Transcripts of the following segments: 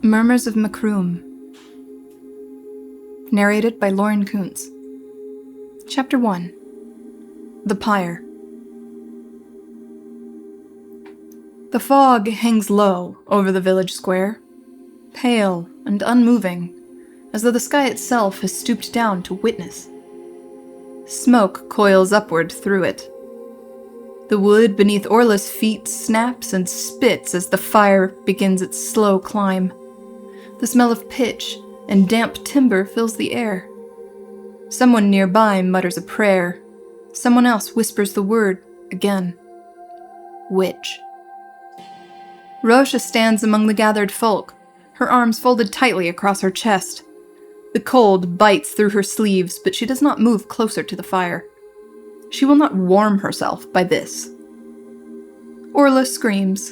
Murmurs of Macroom. Narrated by Coontz. Chapter 1. The Pyre. The fog hangs low over the village square, pale and unmoving, as though the sky itself has stooped down to witness. Smoke coils upward through it. The wood beneath Orla's feet snaps and spits as the fire begins its slow climb. The smell of pitch and damp timber fills the air. Someone nearby mutters a prayer. Someone else whispers the word again. Witch. Róise stands among the gathered folk, her arms folded tightly across her chest. The cold bites through her sleeves, but she does not move closer to the fire. She will not warm herself by this. Orla screams.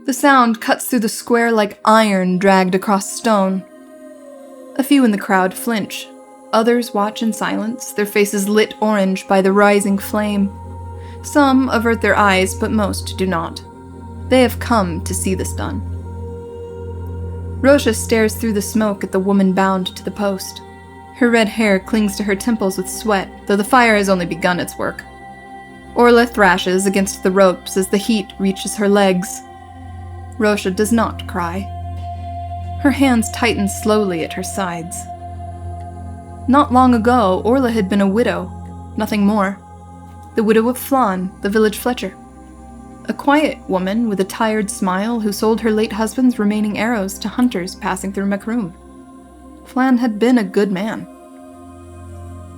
The sound cuts through the square like iron dragged across stone. A few in the crowd flinch. Others watch in silence, their faces lit orange by the rising flame. Some avert their eyes, but most do not. They have come to see this done. Róise stares through the smoke at the woman bound to the post. Her red hair clings to her temples with sweat, though the fire has only begun its work. Orla thrashes against the ropes as the heat reaches her legs. Róise does not cry. Her hands tighten slowly at her sides. Not long ago, Orla had been a widow, nothing more. The widow of Flann, the village fletcher. A quiet woman with a tired smile who sold her late husband's remaining arrows to hunters passing through Macroom. Flann had been a good man.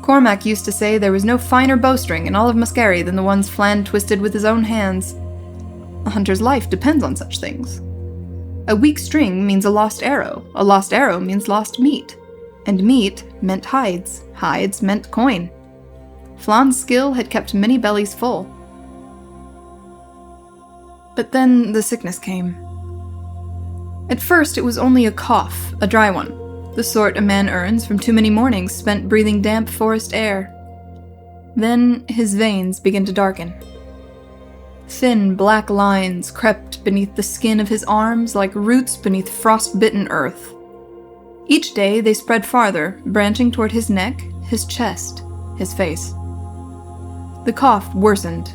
Cormac used to say there was no finer bowstring in all of Muskerry than the ones Flann twisted with his own hands. A hunter's life depends on such things. A weak string means a lost arrow means lost meat, and meat meant hides, hides meant coin. Flann's skill had kept many bellies full. But then the sickness came. At first it was only a cough, a dry one, the sort a man earns from too many mornings spent breathing damp forest air. Then his veins began to darken. Thin black lines crept beneath the skin of his arms like roots beneath frost-bitten earth. Each day they spread farther, branching toward his neck, his chest, his face. The cough worsened,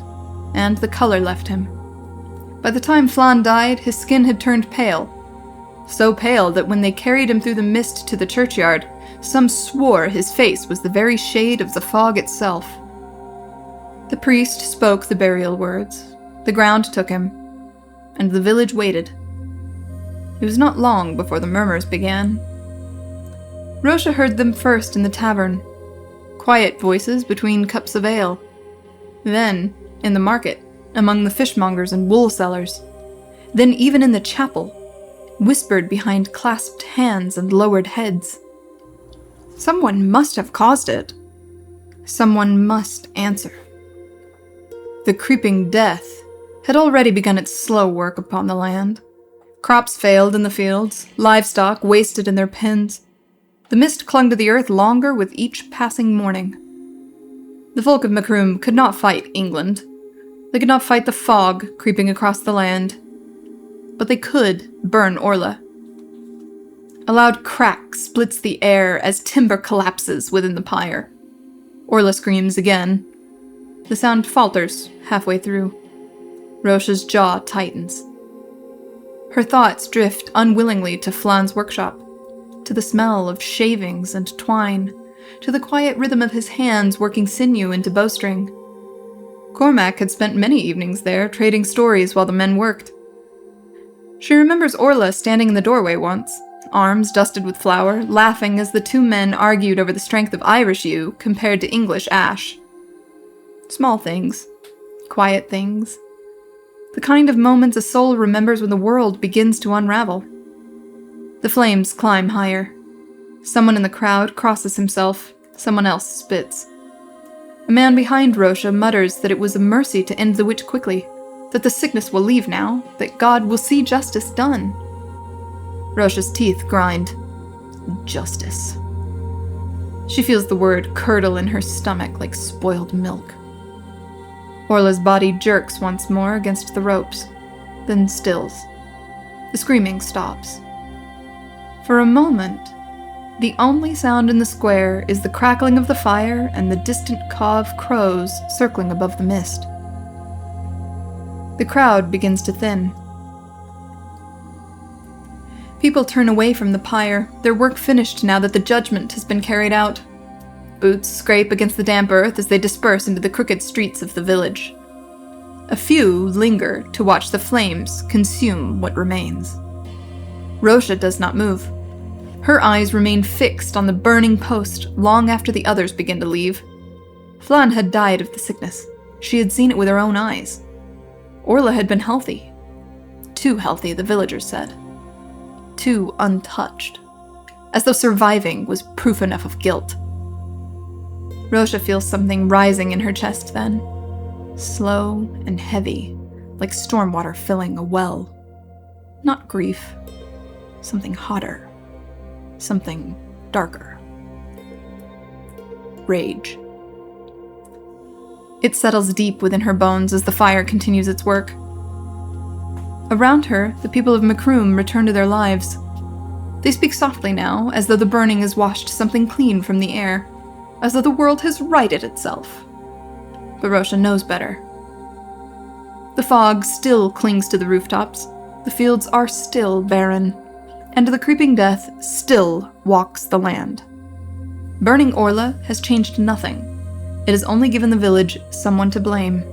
and the color left him. By the time Flann died, his skin had turned pale. So pale that when they carried him through the mist to the churchyard, some swore his face was the very shade of the fog itself. The priest spoke the burial words. The ground took him, and the village waited. It was not long before the murmurs began. Róise heard them first in the tavern, quiet voices between cups of ale. Then, in the market, among the fishmongers and wool sellers. Then even in the chapel, whispered behind clasped hands and lowered heads. Someone must have caused it. Someone must answer. The creeping death had already begun its slow work upon the land. Crops failed in the fields, livestock wasted in their pens. The mist clung to the earth longer with each passing morning. The folk of Macroom could not fight England. They could not fight the fog creeping across the land. But they could burn Orla. A loud crack splits the air as timber collapses within the pyre. Orla screams again. The sound falters halfway through. Róise's jaw tightens. Her thoughts drift unwillingly to Flann's workshop, to the smell of shavings and twine, to the quiet rhythm of his hands working sinew into bowstring. Cormac had spent many evenings there, trading stories while the men worked. She remembers Orla standing in the doorway once, arms dusted with flour, laughing as the two men argued over the strength of Irish yew compared to English ash. Small things. Quiet things. The kind of moments a soul remembers when the world begins to unravel. The flames climb higher. Someone in the crowd crosses himself. Someone else spits. A man behind Róise mutters that it was a mercy to end the witch quickly, that the sickness will leave now, that God will see justice done. Róise's teeth grind. Justice. She feels the word curdle in her stomach like spoiled milk. Orla's body jerks once more against the ropes, then stills. The screaming stops. For a moment, the only sound in the square is the crackling of the fire and the distant caw of crows circling above the mist. The crowd begins to thin. People turn away from the pyre, their work finished now that the judgment has been carried out. Boots scrape against the damp earth as they disperse into the crooked streets of the village. A few linger to watch the flames consume what remains. Róise does not move. Her eyes remain fixed on the burning post long after the others begin to leave. Flann had died of the sickness. She had seen it with her own eyes. Orla had been healthy. Too healthy, the villagers said. Too untouched. As though surviving was proof enough of guilt. Róise feels something rising in her chest then. Slow and heavy, like storm water filling a well. Not grief. Something hotter. Something darker. Rage. It settles deep within her bones as the fire continues its work. Around her, the people of Macroom return to their lives. They speak softly now, as though the burning has washed something clean from the air, as though the world has righted itself. But Róise knows better. The fog still clings to the rooftops, the fields are still barren, and the creeping death still walks the land. Burning Orla has changed nothing. It has only given the village someone to blame.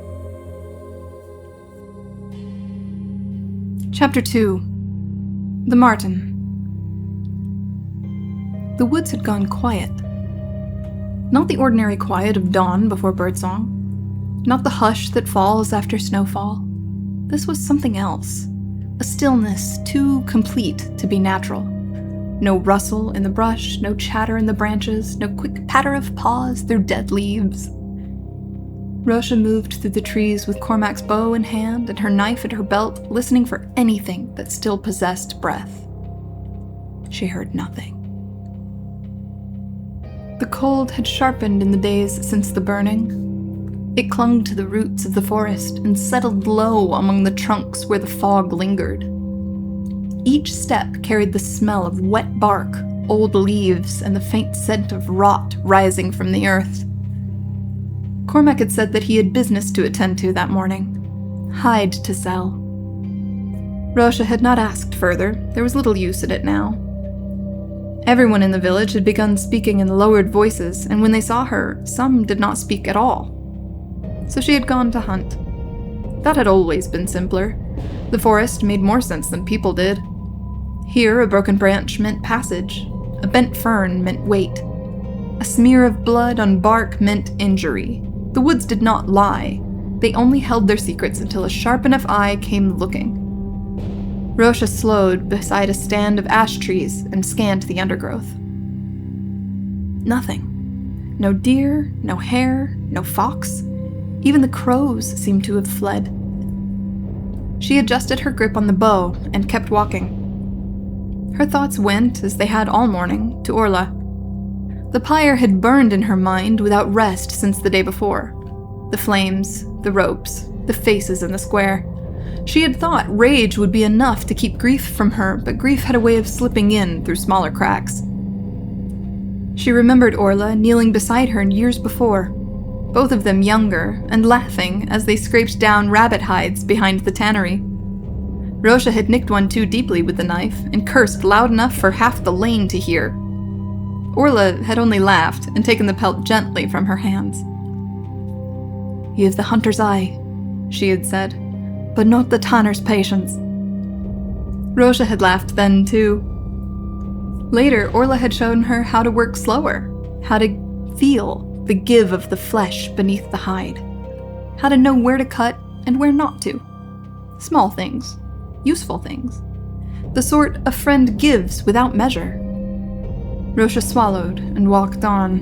Chapter 2. The Marten. The woods had gone quiet. Not the ordinary quiet of dawn before birdsong. Not the hush that falls after snowfall. This was something else. A stillness too complete to be natural. No rustle in the brush, no chatter in the branches, no quick patter of paws through dead leaves. Róise moved through the trees with Cormac's bow in hand and her knife at her belt, listening for anything that still possessed breath. She heard nothing. The cold had sharpened in the days since the burning. It clung to the roots of the forest and settled low among the trunks where the fog lingered. Each step carried the smell of wet bark, old leaves, and the faint scent of rot rising from the earth. Cormac had said that he had business to attend to that morning. Hide to sell. Róise had not asked further. There was little use in it now. Everyone in the village had begun speaking in lowered voices, and when they saw her, some did not speak at all. So she had gone to hunt. That had always been simpler. The forest made more sense than people did. Here, a broken branch meant passage. A bent fern meant weight. A smear of blood on bark meant injury. The woods did not lie. They only held their secrets until a sharp enough eye came looking. Róise slowed beside a stand of ash trees and scanned the undergrowth. Nothing. No deer, no hare, no fox. Even the crows seemed to have fled. She adjusted her grip on the bow and kept walking. Her thoughts went, as they had all morning, to Orla. The pyre had burned in her mind without rest since the day before. The flames, the ropes, the faces in the square. She had thought rage would be enough to keep grief from her, but grief had a way of slipping in through smaller cracks. She remembered Orla kneeling beside her years before, both of them younger, and laughing as they scraped down rabbit hides behind the tannery. Róise had nicked one too deeply with the knife, and cursed loud enough for half the lane to hear. Orla had only laughed and taken the pelt gently from her hands. "You have the hunter's eye," she had said, "but not the tanner's patience." Róise had laughed then, too. Later, Orla had shown her how to work slower, how to feel the give of the flesh beneath the hide, how to know where to cut and where not to. Small things, useful things, the sort a friend gives without measure. Róise swallowed and walked on.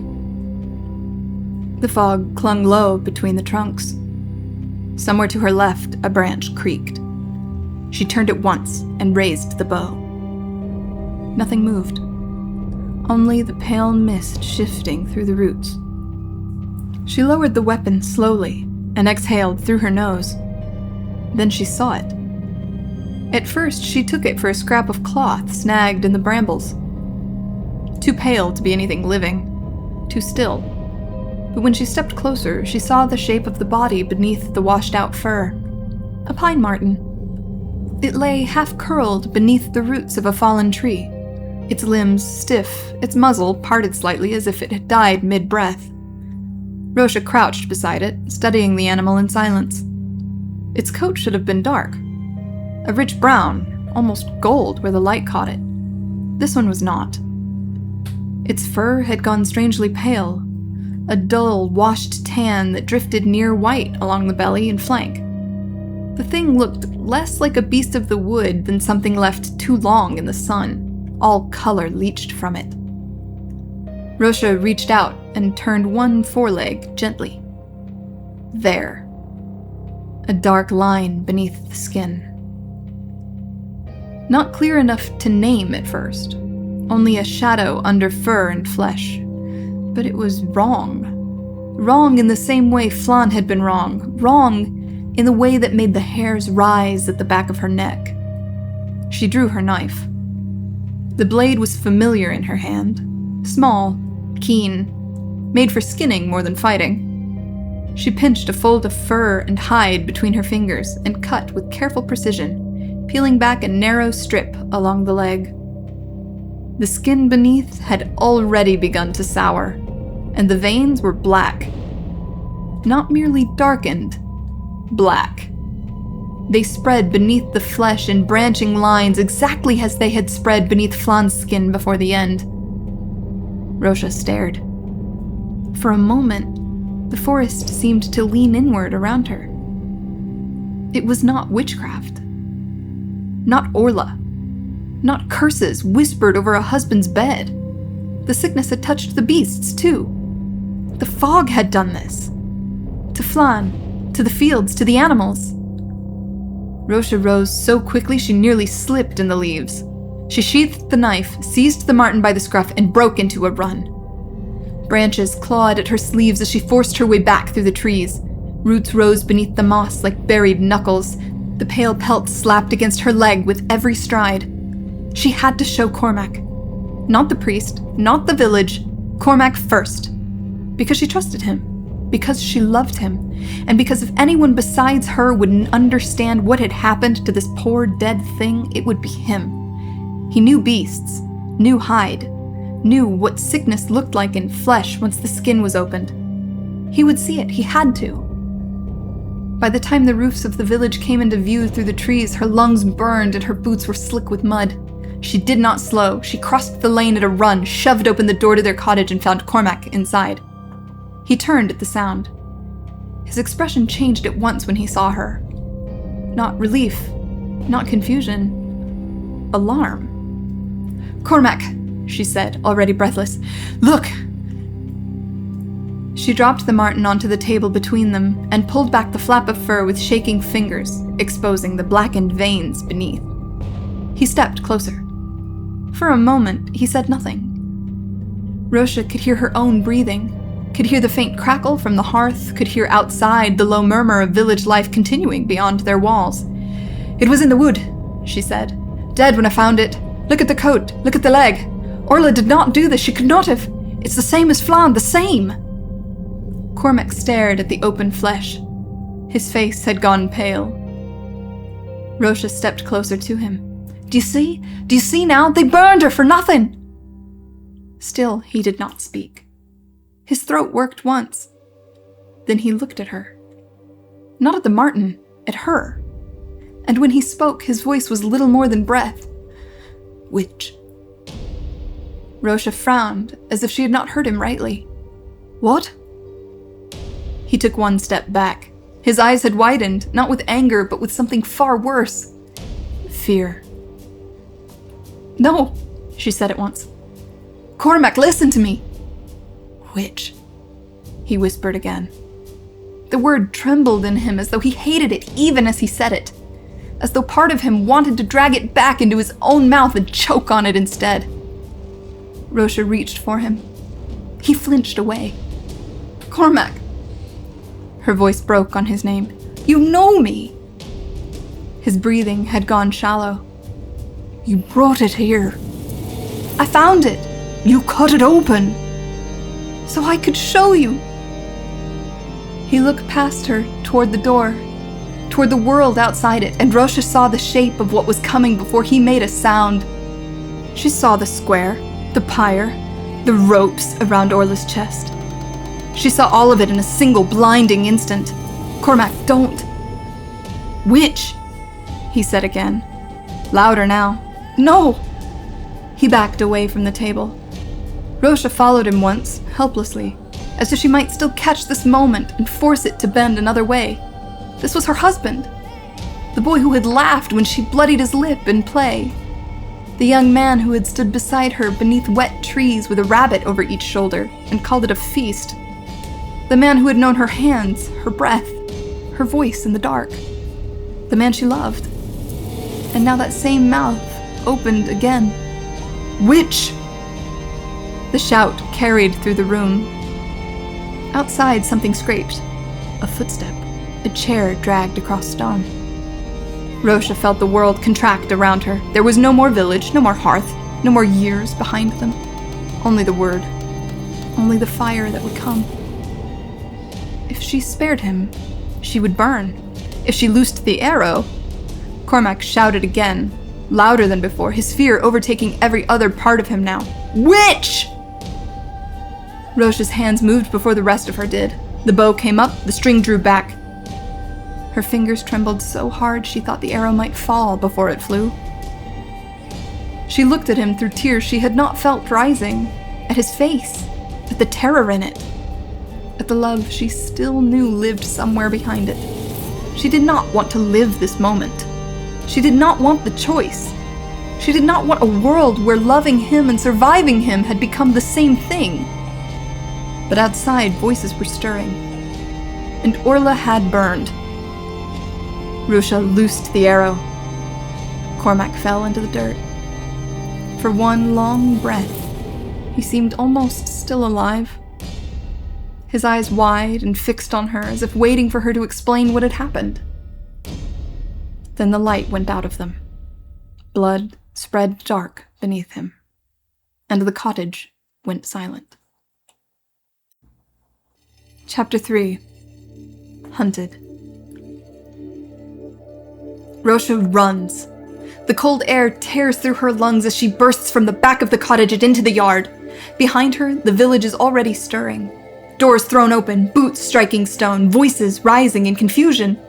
The fog clung low between the trunks. Somewhere to her left, a branch creaked. She turned at once and raised the bow. Nothing moved, only the pale mist shifting through the roots. She lowered the weapon slowly and exhaled through her nose. Then she saw it. At first, she took it for a scrap of cloth snagged in the brambles. Too pale to be anything living, too still. But when she stepped closer, she saw the shape of the body beneath the washed-out fur. A pine marten. It lay half-curled beneath the roots of a fallen tree, its limbs stiff, its muzzle parted slightly as if it had died mid-breath. Róise crouched beside it, studying the animal in silence. Its coat should have been dark. A rich brown, almost gold where the light caught it. This one was not. Its fur had gone strangely pale, a dull, washed tan that drifted near white along the belly and flank. The thing looked less like a beast of the wood than something left too long in the sun, all color leached from it. Róise reached out and turned one foreleg gently. There. A dark line beneath the skin. Not clear enough to name at first, only a shadow under fur and flesh. But it was wrong. Wrong in the same way Flann had been wrong. Wrong in the way that made the hairs rise at the back of her neck. She drew her knife. The blade was familiar in her hand. Small, keen, made for skinning more than fighting. She pinched a fold of fur and hide between her fingers and cut with careful precision, peeling back a narrow strip along the leg. The skin beneath had already begun to sour, and the veins were black. Not merely darkened, black. They spread beneath the flesh in branching lines exactly as they had spread beneath Flann's skin before the end. Róise stared. For a moment, the forest seemed to lean inward around her. It was not witchcraft. Not Orla. Not curses whispered over a husband's bed. The sickness had touched the beasts, too. The fog had done this. To Flann, to the fields, to the animals. Róise rose so quickly she nearly slipped in the leaves. She sheathed the knife, seized the marten by the scruff, and broke into a run. Branches clawed at her sleeves as she forced her way back through the trees. Roots rose beneath the moss like buried knuckles. The pale pelt slapped against her leg with every stride. She had to show Cormac. Not the priest, not the village. Cormac first. Because she trusted him. Because she loved him. And because if anyone besides her would understand what had happened to this poor dead thing, it would be him. He knew beasts, knew hide, knew what sickness looked like in flesh once the skin was opened. He would see it, he had to. By the time the roofs of the village came into view through the trees, her lungs burned and her boots were slick with mud. She did not slow. She crossed the lane at a run, shoved open the door to their cottage, and found Cormac inside. He turned at the sound. His expression changed at once when he saw her. Not relief, not confusion, alarm. "Cormac," she said, already breathless. "Look!" She dropped the marten onto the table between them and pulled back the flap of fur with shaking fingers, exposing the blackened veins beneath. He stepped closer. For a moment, he said nothing. Róise could hear her own breathing, could hear the faint crackle from the hearth, could hear outside the low murmur of village life continuing beyond their walls. "It was in the wood," she said. "Dead when I found it. Look at the coat, look at the leg. Orla did not do this, she could not have. It's the same as Flann, the same." Cormac stared at the open flesh. His face had gone pale. Róise stepped closer to him. Do you see? Do you see now? They burned her for nothing!" Still, he did not speak. His throat worked once. Then he looked at her. Not at the marten, at her. And when he spoke, his voice was little more than breath. "Witch." Róise frowned, as if she had not heard him rightly. "What?" He took one step back. His eyes had widened, not with anger, but with something far worse. Fear. "No," she said at once. "Cormac, listen to me." "Witch," he whispered again. The word trembled in him as though he hated it even as he said it, as though part of him wanted to drag it back into his own mouth and choke on it instead. Róise reached for him. He flinched away. "Cormac." Her voice broke on his name. "You know me." His breathing had gone shallow. "You brought it here." "I found it." "You cut it open." "So I could show you." He looked past her, toward the door, toward the world outside it, and Róise saw the shape of what was coming before he made a sound. She saw the square, the pyre, the ropes around Orla's chest. She saw all of it in a single blinding instant. "Cormac, don't." "Witch," he said again, louder now. "No!" He backed away from the table. Róise followed him once, helplessly, as if she might still catch this moment and force it to bend another way. This was her husband, the boy who had laughed when she bloodied his lip in play, the young man who had stood beside her beneath wet trees with a rabbit over each shoulder and called it a feast, the man who had known her hands, her breath, her voice in the dark, the man she loved. And now that same mouth opened again. "Witch!" The shout carried through the room. Outside, something scraped. A footstep. A chair dragged across stone. Róise felt the world contract around her. There was no more village, no more hearth, no more years behind them. Only the word. Only the fire that would come. If she spared him, she would burn. If she loosed the arrow... Cormac shouted again, louder than before, his fear overtaking every other part of him now. "Witch!" Róise's hands moved before the rest of her did. The bow came up, the string drew back. Her fingers trembled so hard she thought the arrow might fall before it flew. She looked at him through tears she had not felt rising, at his face, at the terror in it, at the love she still knew lived somewhere behind it. She did not want to live this moment. She did not want the choice. She did not want a world where loving him and surviving him had become the same thing. But outside, voices were stirring, and Orla had burned. Róise loosed the arrow. Cormac fell into the dirt. For one long breath, he seemed almost still alive, his eyes wide and fixed on her as if waiting for her to explain what had happened. Then the light went out of them. Blood spread dark beneath him, and the cottage went silent. Chapter 3. Hunted. Róise runs. The cold air tears through her lungs as she bursts from the back of the cottage and into the yard. Behind her, the village is already stirring. Doors thrown open, boots striking stone, voices rising in confusion.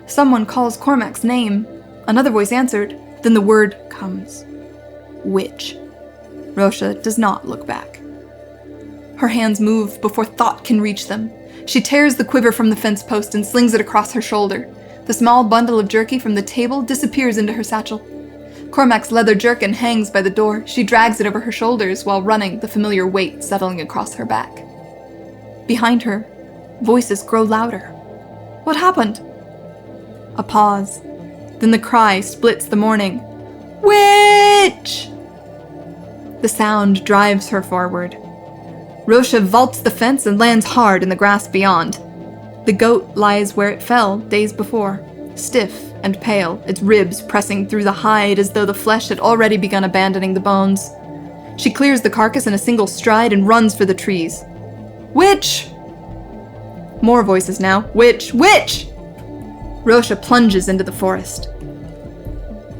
Someone calls Cormac's name. Another voice answered. Then the word comes. Witch. Róise does not look back. Her hands move before thought can reach them. She tears the quiver from the fence post and slings it across her shoulder. The small bundle of jerky from the table disappears into her satchel. Cormac's leather jerkin hangs by the door. She drags it over her shoulders while running, the familiar weight settling across her back. Behind her, voices grow louder. What happened? A pause. Then the cry splits the morning. Witch! The sound drives her forward. Róise vaults the fence and lands hard in the grass beyond. The goat lies where it fell days before, stiff and pale, its ribs pressing through the hide as though the flesh had already begun abandoning the bones. She clears the carcass in a single stride and runs for the trees. Witch! More voices now. Witch! Witch! Róise plunges into the forest.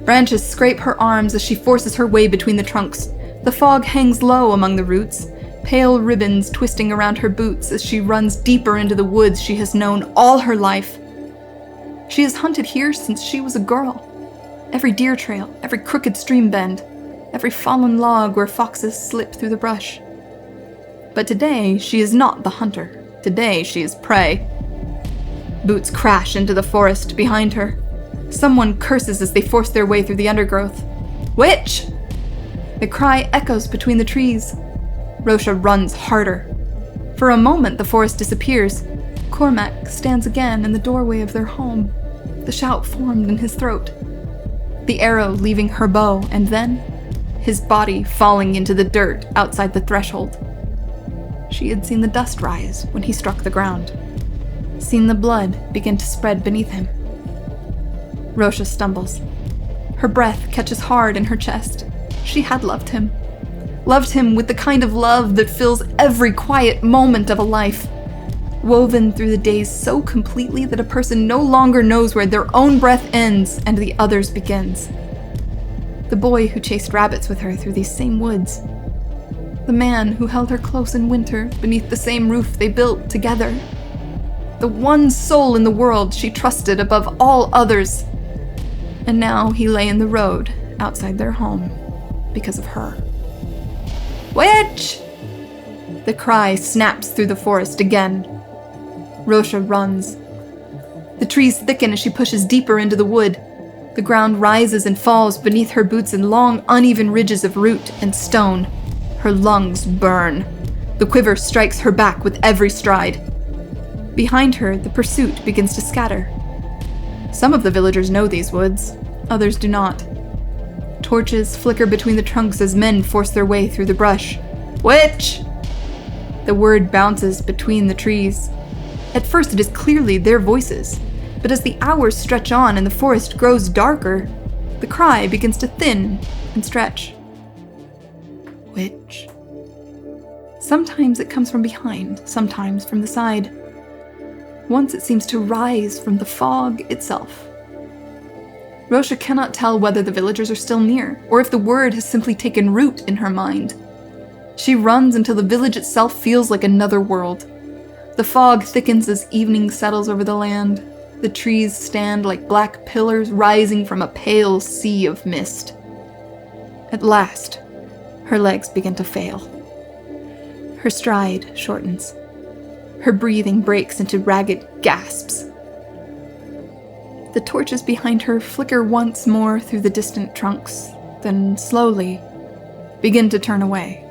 Branches scrape her arms as she forces her way between the trunks. The fog hangs low among the roots, pale ribbons twisting around her boots as she runs deeper into the woods she has known all her life. She has hunted here since she was a girl. Every deer trail, every crooked stream bend, every fallen log where foxes slip through the brush. But today, she is not the hunter. Today, she is prey. Boots crash into the forest behind her. Someone curses as they force their way through the undergrowth. Witch! The cry echoes between the trees. Róise runs harder. For a moment, the forest disappears. Cormac stands again in the doorway of their home, the shout formed in his throat. The arrow leaving her bow, and then his body falling into the dirt outside the threshold. She had seen the dust rise when he struck the ground, seen the blood begin to spread beneath him. Róise stumbles. Her breath catches hard in her chest. She had loved him. Loved him with the kind of love that fills every quiet moment of a life. Woven through the days so completely that a person no longer knows where their own breath ends and the other's begins. The boy who chased rabbits with her through these same woods. The man who held her close in winter beneath the same roof they built together. The one soul in the world she trusted above all others. And now he lay in the road outside their home because of her. Witch! The cry snaps through the forest again. Róise runs. The trees thicken as she pushes deeper into the wood. The ground rises and falls beneath her boots in long, uneven ridges of root and stone. Her lungs burn. The quiver strikes her back with every stride. Behind her, the pursuit begins to scatter. Some of the villagers know these woods, others do not. Torches flicker between the trunks as men force their way through the brush. Witch! The word bounces between the trees. At first it is clearly their voices, but as the hours stretch on and the forest grows darker, the cry begins to thin and stretch. Witch. Sometimes it comes from behind, sometimes from the side. Once it seems to rise from the fog itself. Róise cannot tell whether the villagers are still near, or if the word has simply taken root in her mind. She runs until the village itself feels like another world. The fog thickens as evening settles over the land. The trees stand like black pillars rising from a pale sea of mist. At last, her legs begin to fail. Her stride shortens. Her breathing breaks into ragged gasps. The torches behind her flicker once more through the distant trunks, then slowly begin to turn away.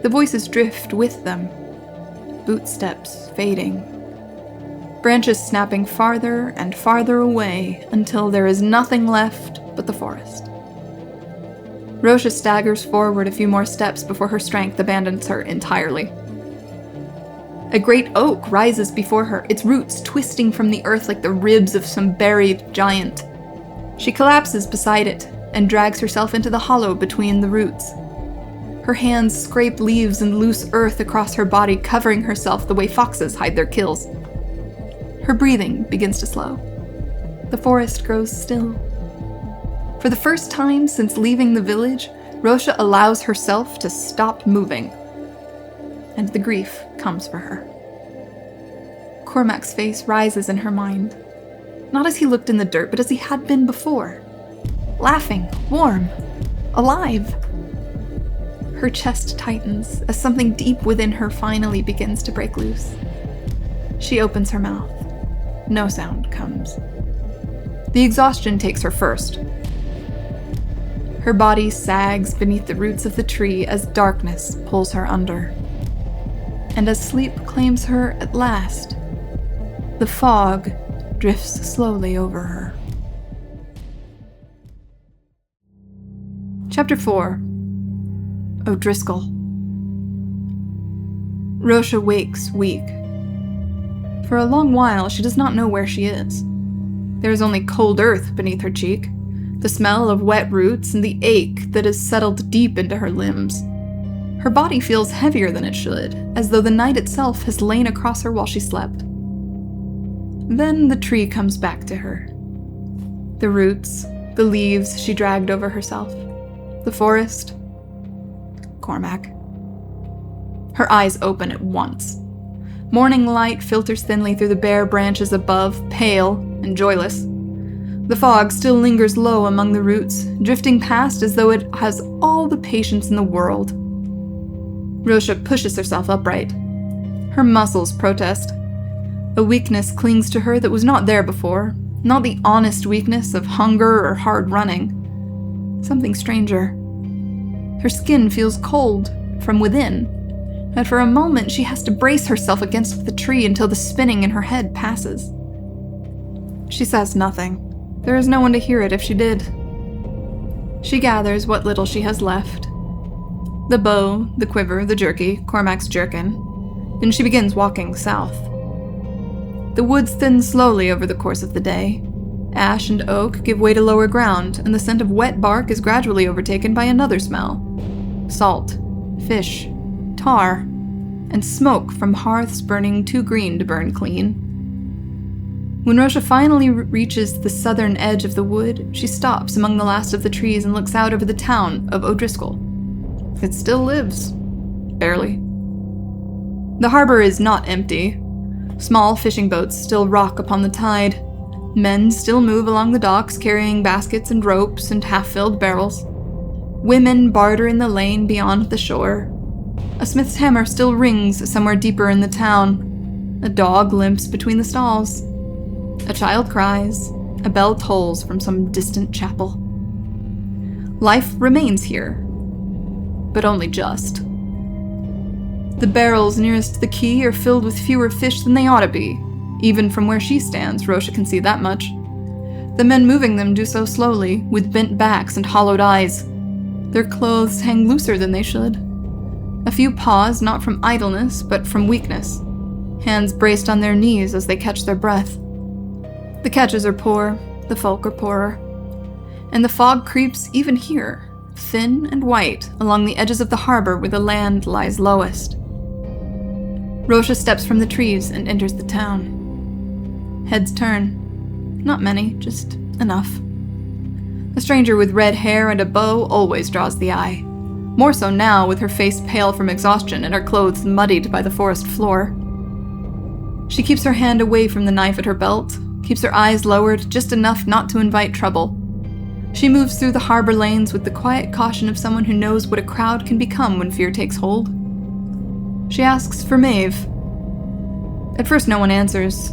The voices drift with them, bootsteps fading, branches snapping farther and farther away until there is nothing left but the forest. Róise staggers forward a few more steps before her strength abandons her entirely. A great oak rises before her, its roots twisting from the earth like the ribs of some buried giant. She collapses beside it and drags herself into the hollow between the roots. Her hands scrape leaves and loose earth across her body, covering herself the way foxes hide their kills. Her breathing begins to slow. The forest grows still. For the first time since leaving the village, Róise allows herself to stop moving. And the grief comes for her. Cormac's face rises in her mind, not as he looked in the dirt, but as he had been before. Laughing, warm, alive. Her chest tightens as something deep within her finally begins to break loose. She opens her mouth. No sound comes. The exhaustion takes her first. Her body sags beneath the roots of the tree as darkness pulls her under. And as sleep claims her at last, the fog drifts slowly over her. Chapter 4. O'Driscoll. Róise wakes weak. For a long while, she does not know where she is. There is only cold earth beneath her cheek, the smell of wet roots, and the ache that has settled deep into her limbs. Her body feels heavier than it should, as though the night itself has lain across her while she slept. Then the tree comes back to her. The roots, the leaves she dragged over herself, the forest, Cormac. Her eyes open at once. Morning light filters thinly through the bare branches above, pale and joyless. The fog still lingers low among the roots, drifting past as though it has all the patience in the world. Róise pushes herself upright. Her muscles protest. A weakness clings to her that was not there before, not the honest weakness of hunger or hard running. Something stranger. Her skin feels cold from within, and for a moment she has to brace herself against the tree until the spinning in her head passes. She says nothing. There is no one to hear it if she did. She gathers what little she has left. The bow, the quiver, the jerky, Cormac's jerkin. Then she begins walking south. The woods thin slowly over the course of the day, Ash and oak give way to lower ground, and the scent of wet bark is gradually overtaken by another smell. Salt, fish, tar, and smoke from hearths burning too green to burn clean. When Róise finally reaches the southern edge of the wood, she stops among the last of the trees and looks out over the town of O'Driscoll. It still lives. Barely. The harbor is not empty. Small fishing boats still rock upon the tide. Men still move along the docks carrying baskets and ropes and half-filled barrels. Women barter in the lane beyond the shore. A smith's hammer still rings somewhere deeper in the town. A dog limps between the stalls. A child cries. A bell tolls from some distant chapel. Life remains here, but only just. The barrels nearest the quay are filled with fewer fish than they ought to be. Even from where she stands, Róise can see that much. The men moving them do so slowly, with bent backs and hollowed eyes. Their clothes hang looser than they should. A few pause, not from idleness, but from weakness. Hands braced on their knees as they catch their breath. The catches are poor, the folk are poorer. And the fog creeps even here, thin and white, along the edges of the harbor where the land lies lowest. Róise steps from the trees and enters the town. Heads turn. Not many, just enough. A stranger with red hair and a bow always draws the eye. More so now, with her face pale from exhaustion and her clothes muddied by the forest floor. She keeps her hand away from the knife at her belt, keeps her eyes lowered just enough not to invite trouble. She moves through the harbor lanes with the quiet caution of someone who knows what a crowd can become when fear takes hold. She asks for Maeve. At first no one answers.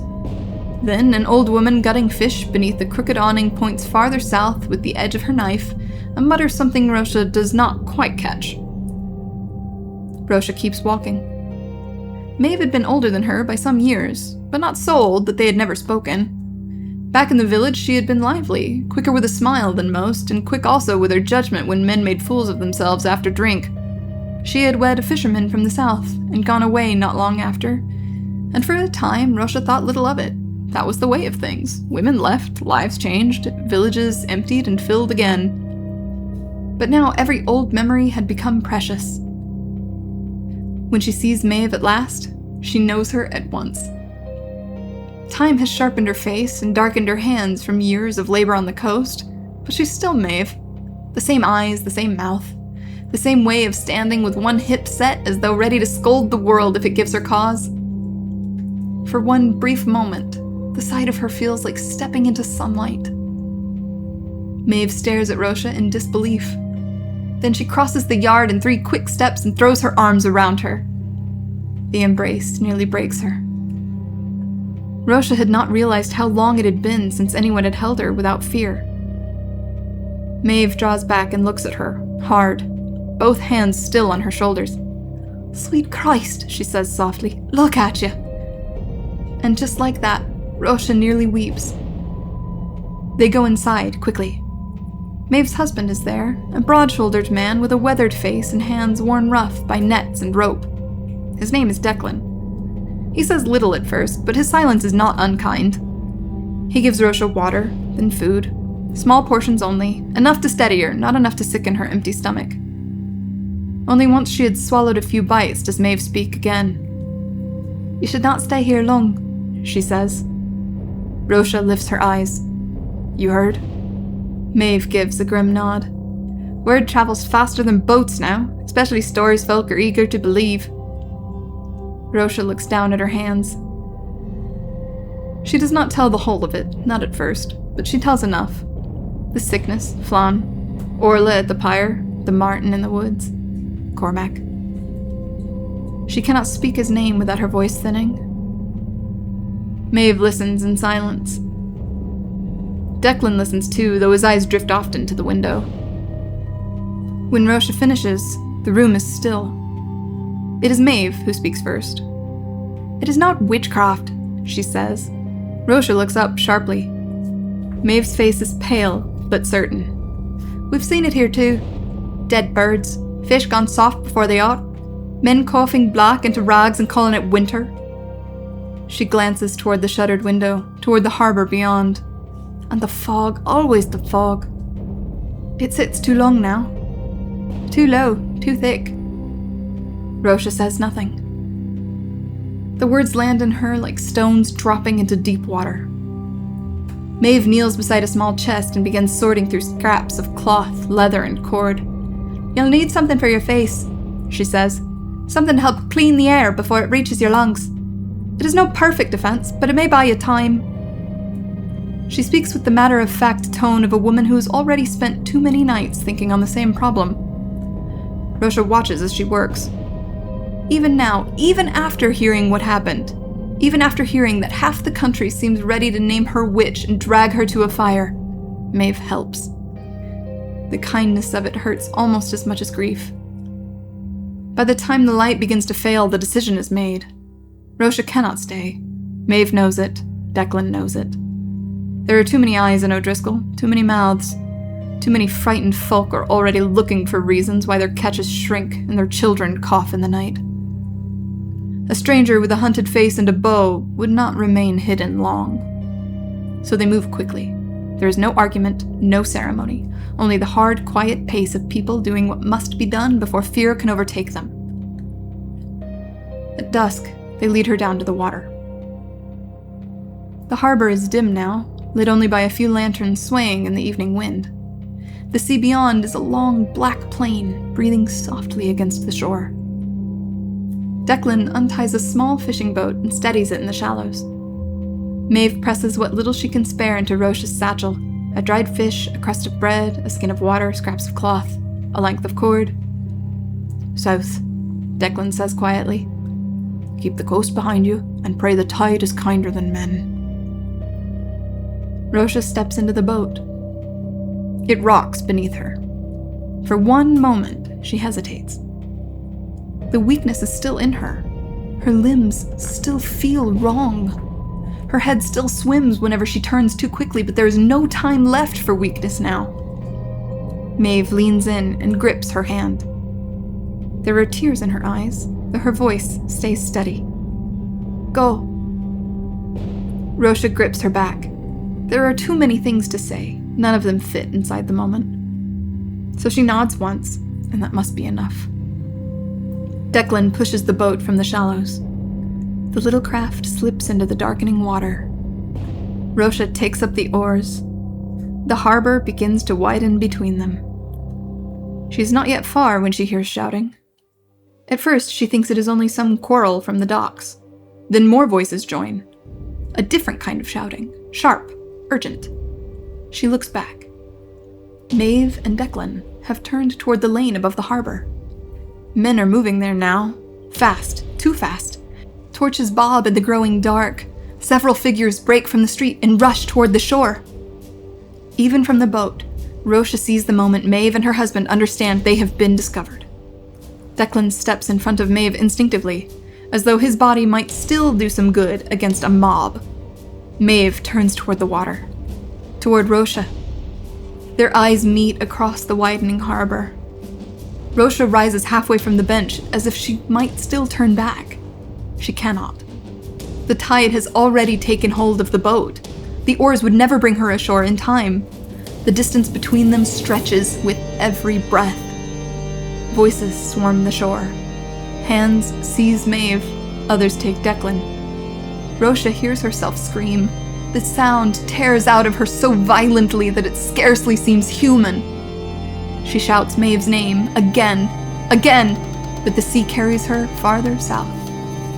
Then an old woman gutting fish beneath the crooked awning points farther south with the edge of her knife and mutters something Róise does not quite catch. Róise keeps walking. Maeve had been older than her by some years, but not so old that they had never spoken. Back in the village she had been lively, quicker with a smile than most, and quick also with her judgment when men made fools of themselves after drink. She had wed a fisherman from the south, and gone away not long after, and for a time Róise thought little of it. That was the way of things. Women left, lives changed, villages emptied and filled again. But now every old memory had become precious. When she sees Maeve at last, she knows her at once. Time has sharpened her face and darkened her hands from years of labor on the coast, but she's still Maeve. The same eyes, the same mouth, the same way of standing with one hip set as though ready to scold the world if it gives her cause. For one brief moment, the sight of her feels like stepping into sunlight. Maeve stares at Róise in disbelief. Then she crosses the yard in 3 quick steps and throws her arms around her. The embrace nearly breaks her. Róise had not realized how long it had been since anyone had held her without fear. Maeve draws back and looks at her, hard, both hands still on her shoulders. "Sweet Christ," she says softly, "look at you." And just like that, Róise nearly weeps. They go inside, quickly. Maeve's husband is there, a broad-shouldered man with a weathered face and hands worn rough by nets and rope. His name is Declan. He says little at first, but his silence is not unkind. He gives Róise water, then food. Small portions only, enough to steady her, not enough to sicken her empty stomach. Only once she had swallowed a few bites does Maeve speak again. "You should not stay here long," she says. Róise lifts her eyes. "You heard?" Maeve gives a grim nod. "Word travels faster than boats now, especially stories folk are eager to believe." Róise looks down at her hands. She does not tell the whole of it, not at first, but she tells enough. The sickness, Flann, Orla at the Pyre, the Marten in the woods, Cormac. She cannot speak his name without her voice thinning. Maeve listens in silence. Declan listens too, though his eyes drift often to the window. When Róise finishes, the room is still. It is Maeve who speaks first. "It is not witchcraft," she says. Róise looks up sharply. Maeve's face is pale, but certain. "We've seen it here too. Dead birds, fish gone soft before they ought, men coughing black into rags and calling it winter." She glances toward the shuttered window, toward the harbor beyond. And the fog, always the fog. It sits too long now. Too low, too thick. Róise says nothing. The words land in her like stones dropping into deep water. Maeve kneels beside a small chest and begins sorting through scraps of cloth, leather, and cord. "You'll need something for your face," she says. "Something to help clean the air before it reaches your lungs. It is no perfect defense, but it may buy you time." She speaks with the matter-of-fact tone of a woman who has already spent too many nights thinking on the same problem. Róise watches as she works. Even now, even after hearing what happened, even after hearing that half the country seems ready to name her witch and drag her to a fire, Maeve helps. The kindness of it hurts almost as much as grief. By the time the light begins to fail, the decision is made. Róise cannot stay. Maeve knows it. Declan knows it. There are too many eyes in O'Driscoll, too many mouths. Too many frightened folk are already looking for reasons why their catches shrink and their children cough in the night. A stranger with a hunted face and a bow would not remain hidden long. So they move quickly. There is no argument, no ceremony, only the hard, quiet pace of people doing what must be done before fear can overtake them. At dusk, they lead her down to the water. The harbor is dim now, lit only by a few lanterns swaying in the evening wind. The sea beyond is a long, black plain, breathing softly against the shore. Declan unties a small fishing boat and steadies it in the shallows. Maeve presses what little she can spare into Róise's satchel: a dried fish, a crust of bread, a skin of water, scraps of cloth, a length of cord. "South," Declan says quietly. "Keep the coast behind you, and pray the tide is kinder than men." Róise steps into the boat. It rocks beneath her. For one moment, she hesitates. The weakness is still in her. Her limbs still feel wrong. Her head still swims whenever she turns too quickly, but there is no time left for weakness now. Maeve leans in and grips her hand. There are tears in her eyes, but her voice stays steady. "Go." Róise grips her back. There are too many things to say, none of them fit inside the moment. So she nods once, and that must be enough. Declan pushes the boat from the shallows. The little craft slips into the darkening water. Róise takes up the oars. The harbor begins to widen between them. She's not yet far when she hears shouting. At first, she thinks it is only some quarrel from the docks. Then more voices join. A different kind of shouting, sharp, urgent. She looks back. Maeve and Declan have turned toward the lane above the harbor. Men are moving there now. Fast, too fast. Torches bob in the growing dark. Several figures break from the street and rush toward the shore. Even from the boat, Róise sees the moment Maeve and her husband understand they have been discovered. Declan steps in front of Maeve instinctively, as though his body might still do some good against a mob. Maeve turns toward the water, toward Róise. Their eyes meet across the widening harbor. Róise rises halfway from the bench, as if she might still turn back. She cannot. The tide has already taken hold of the boat. The oars would never bring her ashore in time. The distance between them stretches with every breath. Voices swarm the shore. Hands seize Maeve, others take Declan. Róise hears herself scream. The sound tears out of her so violently that it scarcely seems human. She shouts Maeve's name again, but the sea carries her farther south,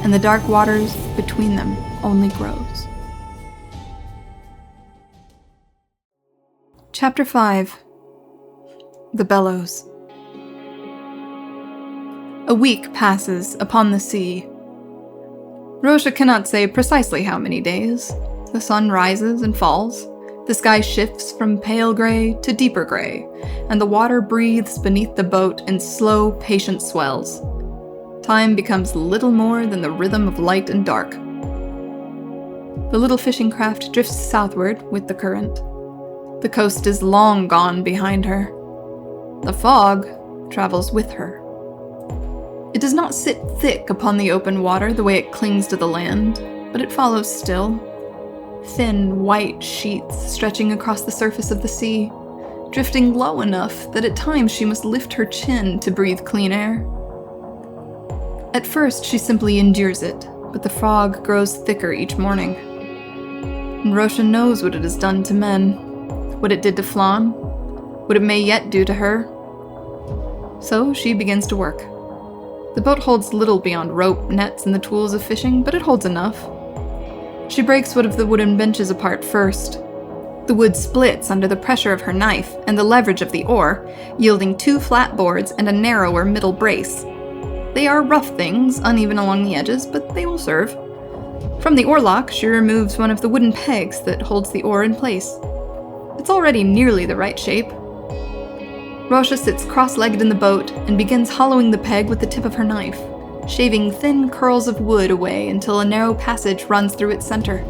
and the dark waters between them only grows. Chapter 5. The Bellows. A week passes upon the sea. Róise cannot say precisely how many days. The sun rises and falls. The sky shifts from pale gray to deeper gray, and the water breathes beneath the boat in slow, patient swells. Time becomes little more than the rhythm of light and dark. The little fishing craft drifts southward with the current. The coast is long gone behind her. The fog travels with her. It does not sit thick upon the open water the way it clings to the land, but it follows still. thin, white sheets stretching across the surface of the sea, drifting low enough that at times she must lift her chin to breathe clean air. At first, she simply endures it, but the fog grows thicker each morning. And Róise knows what it has done to men, what it did to Flann, what it may yet do to her. So she begins to work. The boat holds little beyond rope, nets, and the tools of fishing, but it holds enough. She breaks one of the wooden benches apart first. The wood splits under the pressure of her knife and the leverage of the oar, yielding 2 flat boards and a narrower middle brace. They are rough things, uneven along the edges, but they will serve. From the oarlock, she removes one of the wooden pegs that holds the oar in place. It's already nearly the right shape. Róise sits cross-legged in the boat and begins hollowing the peg with the tip of her knife, shaving thin curls of wood away until a narrow passage runs through its center.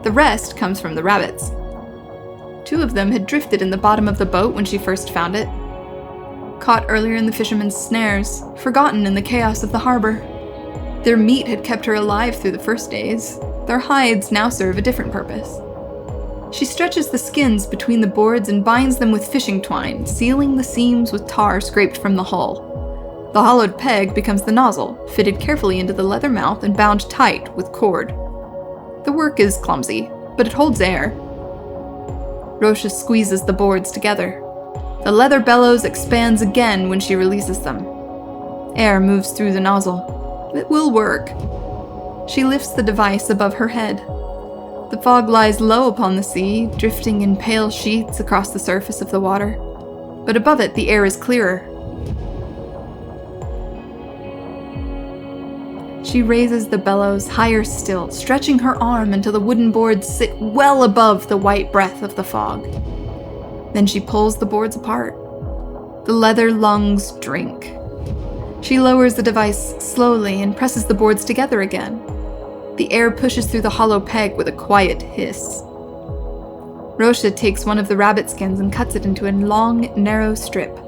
The rest comes from the rabbits. 2 of them had drifted in the bottom of the boat when she first found it. Caught earlier in the fishermen's snares, forgotten in the chaos of the harbor. Their meat had kept her alive through the first days. Their hides now serve a different purpose. She stretches the skins between the boards and binds them with fishing twine, sealing the seams with tar scraped from the hull. The hollowed peg becomes the nozzle, fitted carefully into the leather mouth and bound tight with cord. The work is clumsy, but it holds air. Róise squeezes the boards together. The leather bellows expands again when she releases them. Air moves through the nozzle. It will work. She lifts the device above her head. The fog lies low upon the sea, drifting in pale sheets across the surface of the water. But above it, the air is clearer. She raises the bellows higher still, stretching her arm until the wooden boards sit well above the white breath of the fog. Then she pulls the boards apart. The leather lungs drink. She lowers the device slowly and presses the boards together again. The air pushes through the hollow peg with a quiet hiss. Róise takes one of the rabbit skins and cuts it into a long, narrow strip.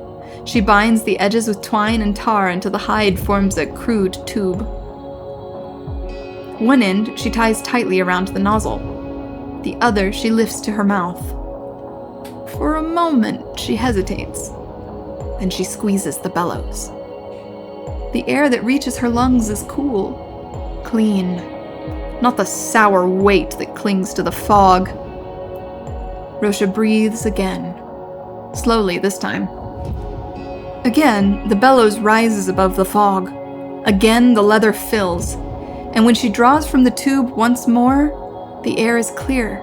She binds the edges with twine and tar until the hide forms a crude tube. One end she ties tightly around the nozzle. The other she lifts to her mouth. For a moment, she hesitates. Then she squeezes the bellows. The air that reaches her lungs is cool, clean, not the sour weight that clings to the fog. Róise breathes again, slowly this time. Again, the bellows rises above the fog. Again, the leather fills, and when she draws from the tube once more, the air is clear.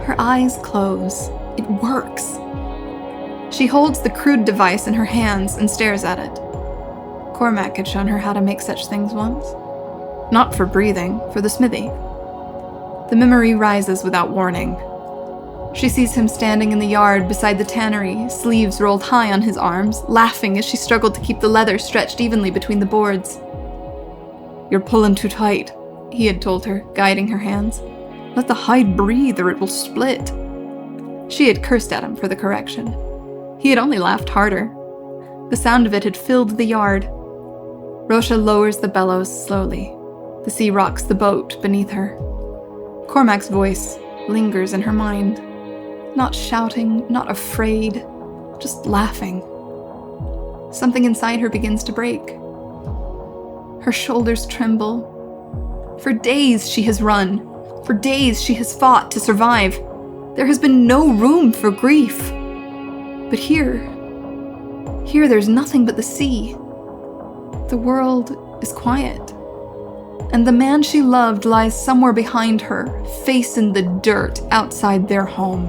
Her eyes close. It works. She holds the crude device in her hands and stares at it. Cormac had shown her how to make such things once. Not for breathing, for the smithy. The memory rises without warning. She sees him standing in the yard beside the tannery, sleeves rolled high on his arms, laughing as she struggled to keep the leather stretched evenly between the boards. "You're pulling too tight," he had told her, guiding her hands. "Let the hide breathe or it will split." She had cursed at him for the correction. He had only laughed harder. The sound of it had filled the yard. Róise lowers the bellows slowly. The sea rocks the boat beneath her. Cormac's voice lingers in her mind. Not shouting, not afraid, just laughing. Something inside her begins to break. Her shoulders tremble. For days she has run. For days she has fought to survive. There has been no room for grief. But here there's nothing but the sea. The world is quiet. And the man she loved lies somewhere behind her, face in the dirt outside their home.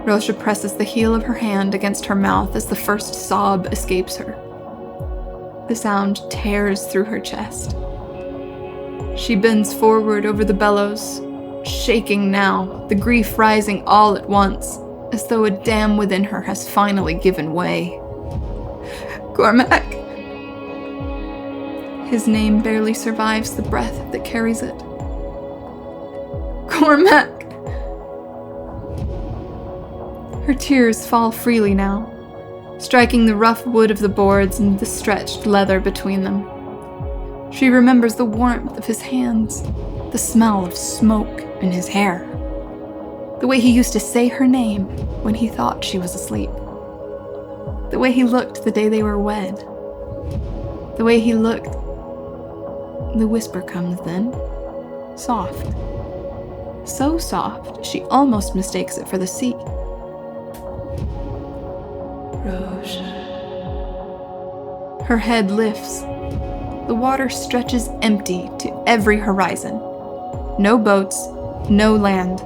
Róise presses the heel of her hand against her mouth as the first sob escapes her. The sound tears through her chest. She bends forward over the bellows, shaking now, the grief rising all at once, as though a dam within her has finally given way. Cormac! His name barely survives the breath that carries it. Cormac! Her tears fall freely now, striking the rough wood of the boards and the stretched leather between them. She remembers the warmth of his hands, The smell of smoke in his hair. The way he used to say her name when he thought she was asleep. The way he looked the day they were wed. The way he looked. The whisper comes then. Soft. So soft, she almost mistakes it for the sea. Róise. Her head lifts. The water stretches empty to every horizon. No boats, no land.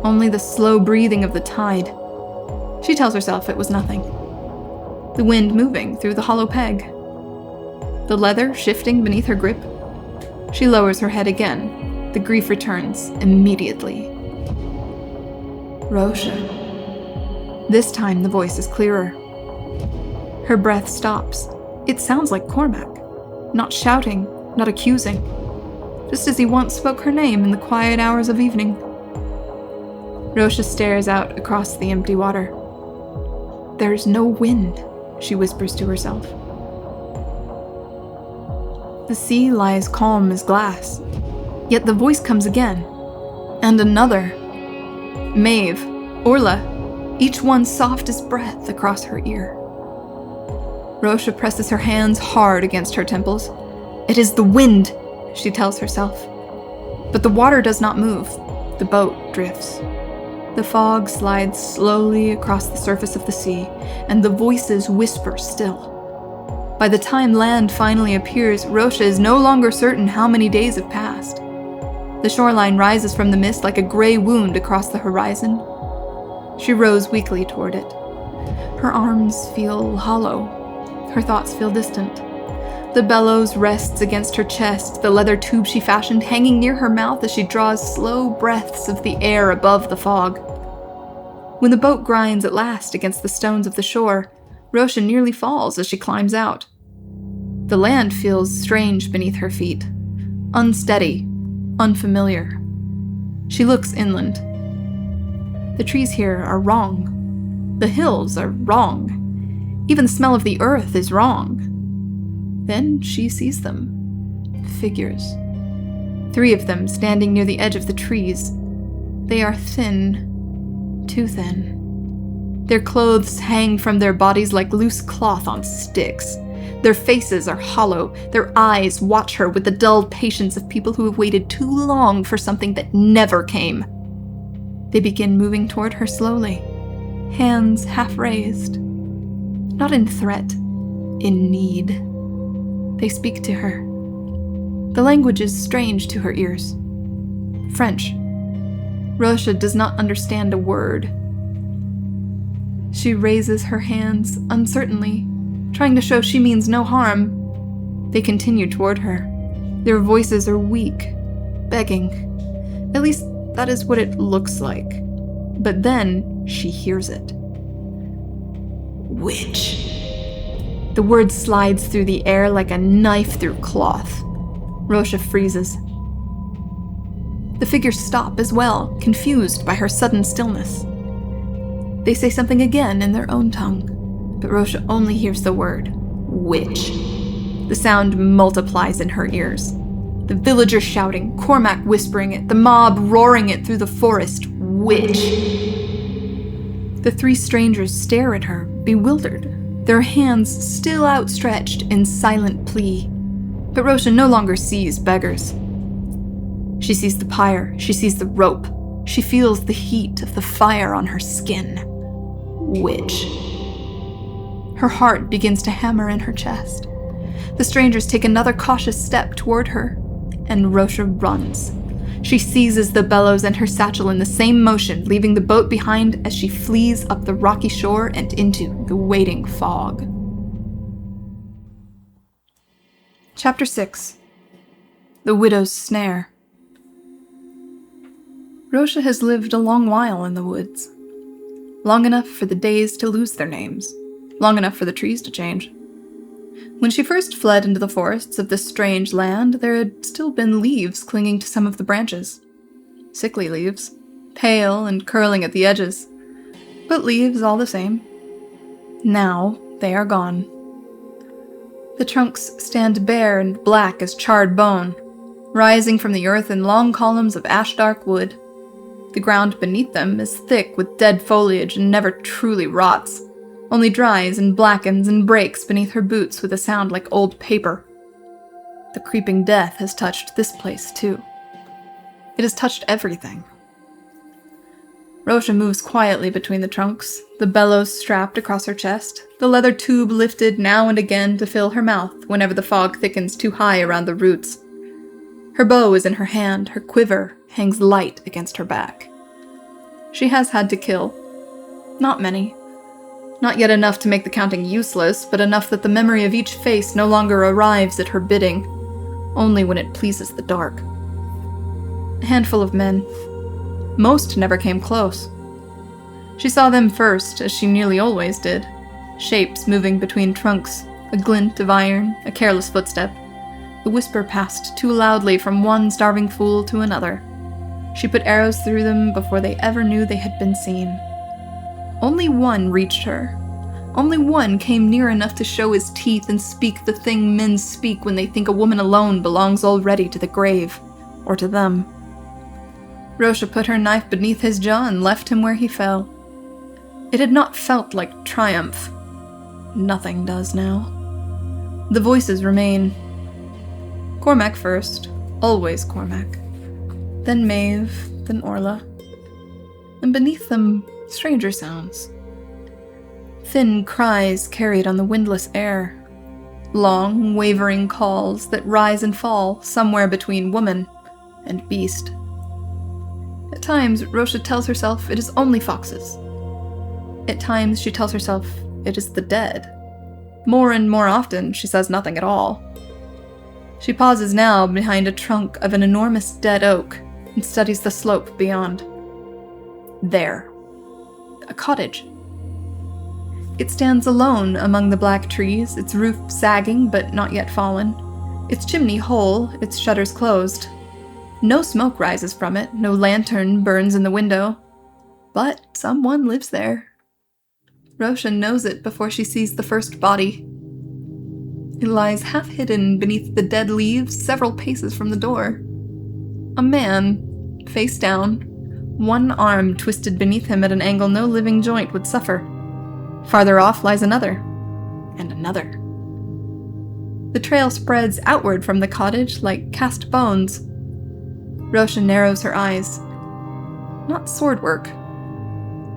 Only the slow breathing of the tide. She tells herself it was nothing. The wind moving through the hollow peg. The leather shifting beneath her grip. She lowers her head again. The grief returns immediately. Róise. This time the voice is clearer. Her breath stops. It sounds like Cormac. Not shouting, not accusing. Just as he once spoke her name in the quiet hours of evening. Róise stares out across the empty water. There's no wind, she whispers to herself. The sea lies calm as glass. Yet the voice comes again. And another. Maeve, Orla, each one soft as breath across her ear. Róise presses her hands hard against her temples. It is the wind, she tells herself. But the water does not move. The boat drifts. The fog slides slowly across the surface of the sea, and the voices whisper still. By the time land finally appears, Róise is no longer certain how many days have passed. The shoreline rises from the mist like a gray wound across the horizon. She rows weakly toward it. Her arms feel hollow. Her thoughts feel distant. The Bellows rests against her chest, the leather tube she fashioned hanging near her mouth as she draws slow breaths of the air above the fog. When the boat grinds at last against the stones of the shore, Róise nearly falls as she climbs out. The land feels strange beneath her feet, unsteady, unfamiliar. She looks inland. The trees here are wrong. The hills are wrong. Even the smell of the earth is wrong. Then she sees them. Figures. 3 of them standing near the edge of the trees. They are thin. Too thin. Their clothes hang from their bodies like loose cloth on sticks. Their faces are hollow. Their eyes watch her with the dull patience of people who have waited too long for something that never came. They begin moving toward her slowly, hands half raised. Not in threat, in need. They speak to her. The language is strange to her ears. French. Róise does not understand a word. She raises her hands uncertainly, trying to show she means no harm. They continue toward her. Their voices are weak, begging. At least that is what it looks like. But then she hears it. Witch. The word slides through the air like a knife through cloth. Róise freezes. The figures stop as well, confused by her sudden stillness. They say something again in their own tongue, but Róise only hears the word, witch. The sound multiplies in her ears. The villagers shouting, Cormac whispering it, the mob roaring it through the forest, witch. The 3 strangers stare at her, bewildered, their hands still outstretched in silent plea. But Róise no longer sees beggars. She sees the pyre, she sees the rope, she feels the heat of the fire on her skin. Witch. Her heart begins to hammer in her chest. The strangers take another cautious step toward her, and Róise runs. She seizes the Bellows and her satchel in the same motion, leaving the boat behind as she flees up the rocky shore and into the waiting fog. Chapter 6. The Widow's Snare. Róise has lived a long while in the woods. Long enough for the days to lose their names. Long enough for the trees to change. When she first fled into the forests of this strange land, there had still been leaves clinging to some of the branches. Sickly leaves, pale and curling at the edges, but leaves all the same. Now they are gone. The trunks stand bare and black as charred bone. rising from the earth in long columns of ash-dark wood. The ground beneath them is thick with dead foliage and never truly rots, only dries and blackens and breaks beneath her boots with a sound like old paper. The creeping death has touched this place too. It has touched everything. Róise moves quietly between the trunks, the bellows strapped across her chest, the leather tube lifted now and again to fill her mouth whenever the fog thickens too high around the roots. Her bow is in her hand, her quiver hangs light against her back. She has had to kill. Not many. Not yet enough to make the counting useless, but enough that the memory of each face no longer arrives at her bidding, only when it pleases the dark. A handful of men. Most never came close. She saw them first, as she nearly always did. Shapes moving between trunks, a glint of iron, a careless footstep. The whisper passed too loudly from one starving fool to another. She put arrows through them before they ever knew they had been seen. Only one reached her. Only one came near enough to show his teeth and speak the thing men speak when they think a woman alone belongs already to the grave, or to them. Róise put her knife beneath his jaw and left him where he fell. It had not felt like triumph. Nothing does now. The voices remain. Cormac first, always Cormac. Then Maeve, then Orla. And beneath them, stranger sounds. Thin cries carried on the windless air. Long, wavering calls that rise and fall somewhere between woman and beast. At times, Róise tells herself it is only foxes. At times, she tells herself it is the dead. More and more often, she says nothing at all. She pauses now behind a trunk of an enormous dead oak and studies the slope beyond. There. A cottage. It stands alone among the black trees, its roof sagging but not yet fallen, its chimney whole, its shutters closed. No smoke rises from it, no lantern burns in the window. But someone lives there. Róise knows it before she sees the first body. It lies half hidden beneath the dead leaves several paces from the door. A man, face down, one arm twisted beneath him at an angle no living joint would suffer. Farther off lies another, and another. The trail spreads outward from the cottage like cast bones. Róise narrows her eyes. Not swordwork.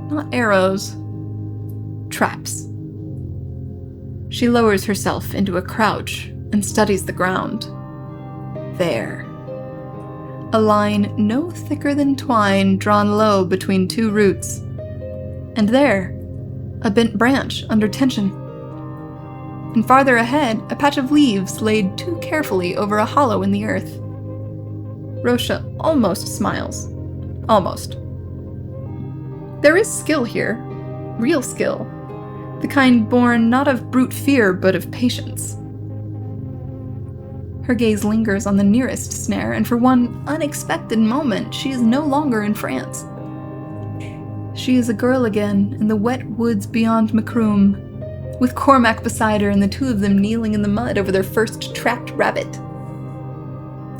Not arrows. Traps. She lowers herself into a crouch and studies the ground. There. A line no thicker than twine drawn low between two roots. And there, a bent branch under tension. And farther ahead, a patch of leaves laid too carefully over a hollow in the earth. Róise almost smiles. Almost. There is skill here. Real skill. The kind born not of brute fear, but of patience. Her gaze lingers on the nearest snare, and for one unexpected moment, she is no longer in France. She is a girl again in the wet woods beyond Macroom, with Cormac beside her and the two of them kneeling in the mud over their first trapped rabbit.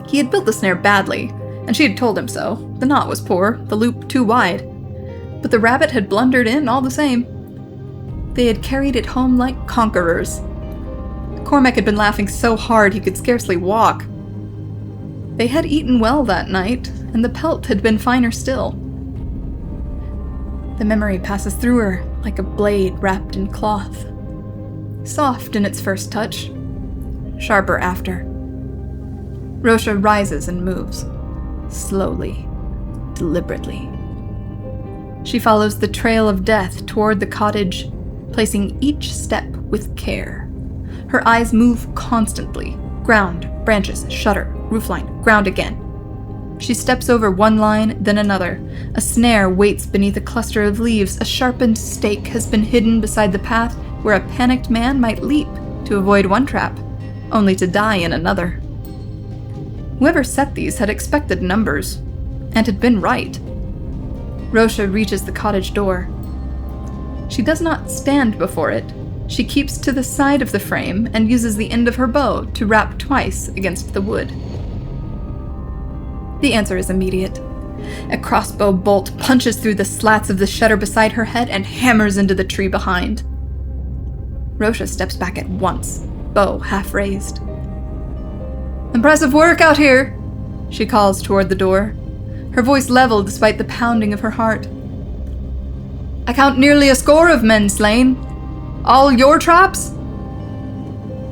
He had built the snare badly, and she had told him so. The knot was poor, the loop too wide. But the rabbit had blundered in all the same. They had carried it home like conquerors. Cormac had been laughing so hard he could scarcely walk. They had eaten well that night, and the pelt had been finer still. The memory passes through her like a blade wrapped in cloth. Soft in its first touch, sharper after. Róise rises and moves, slowly, deliberately. She follows the trail of death toward the cottage, placing each step with care. Her eyes move constantly. Ground, branches, shutter, roofline, ground again. She steps over one line, then another. A snare waits beneath a cluster of leaves. A sharpened stake has been hidden beside the path where a panicked man might leap to avoid one trap, only to die in another. Whoever set these had expected numbers, and had been right. Róise reaches the cottage door. She does not stand before it. She keeps to the side of the frame and uses the end of her bow to rap twice against the wood. The answer is immediate. A crossbow bolt punches through the slats of the shutter beside her head and hammers into the tree behind. Róise steps back at once, bow half raised. "Impressive work out here," she calls toward the door, her voice level despite the pounding of her heart. "I count nearly a score of men slain. All your traps?"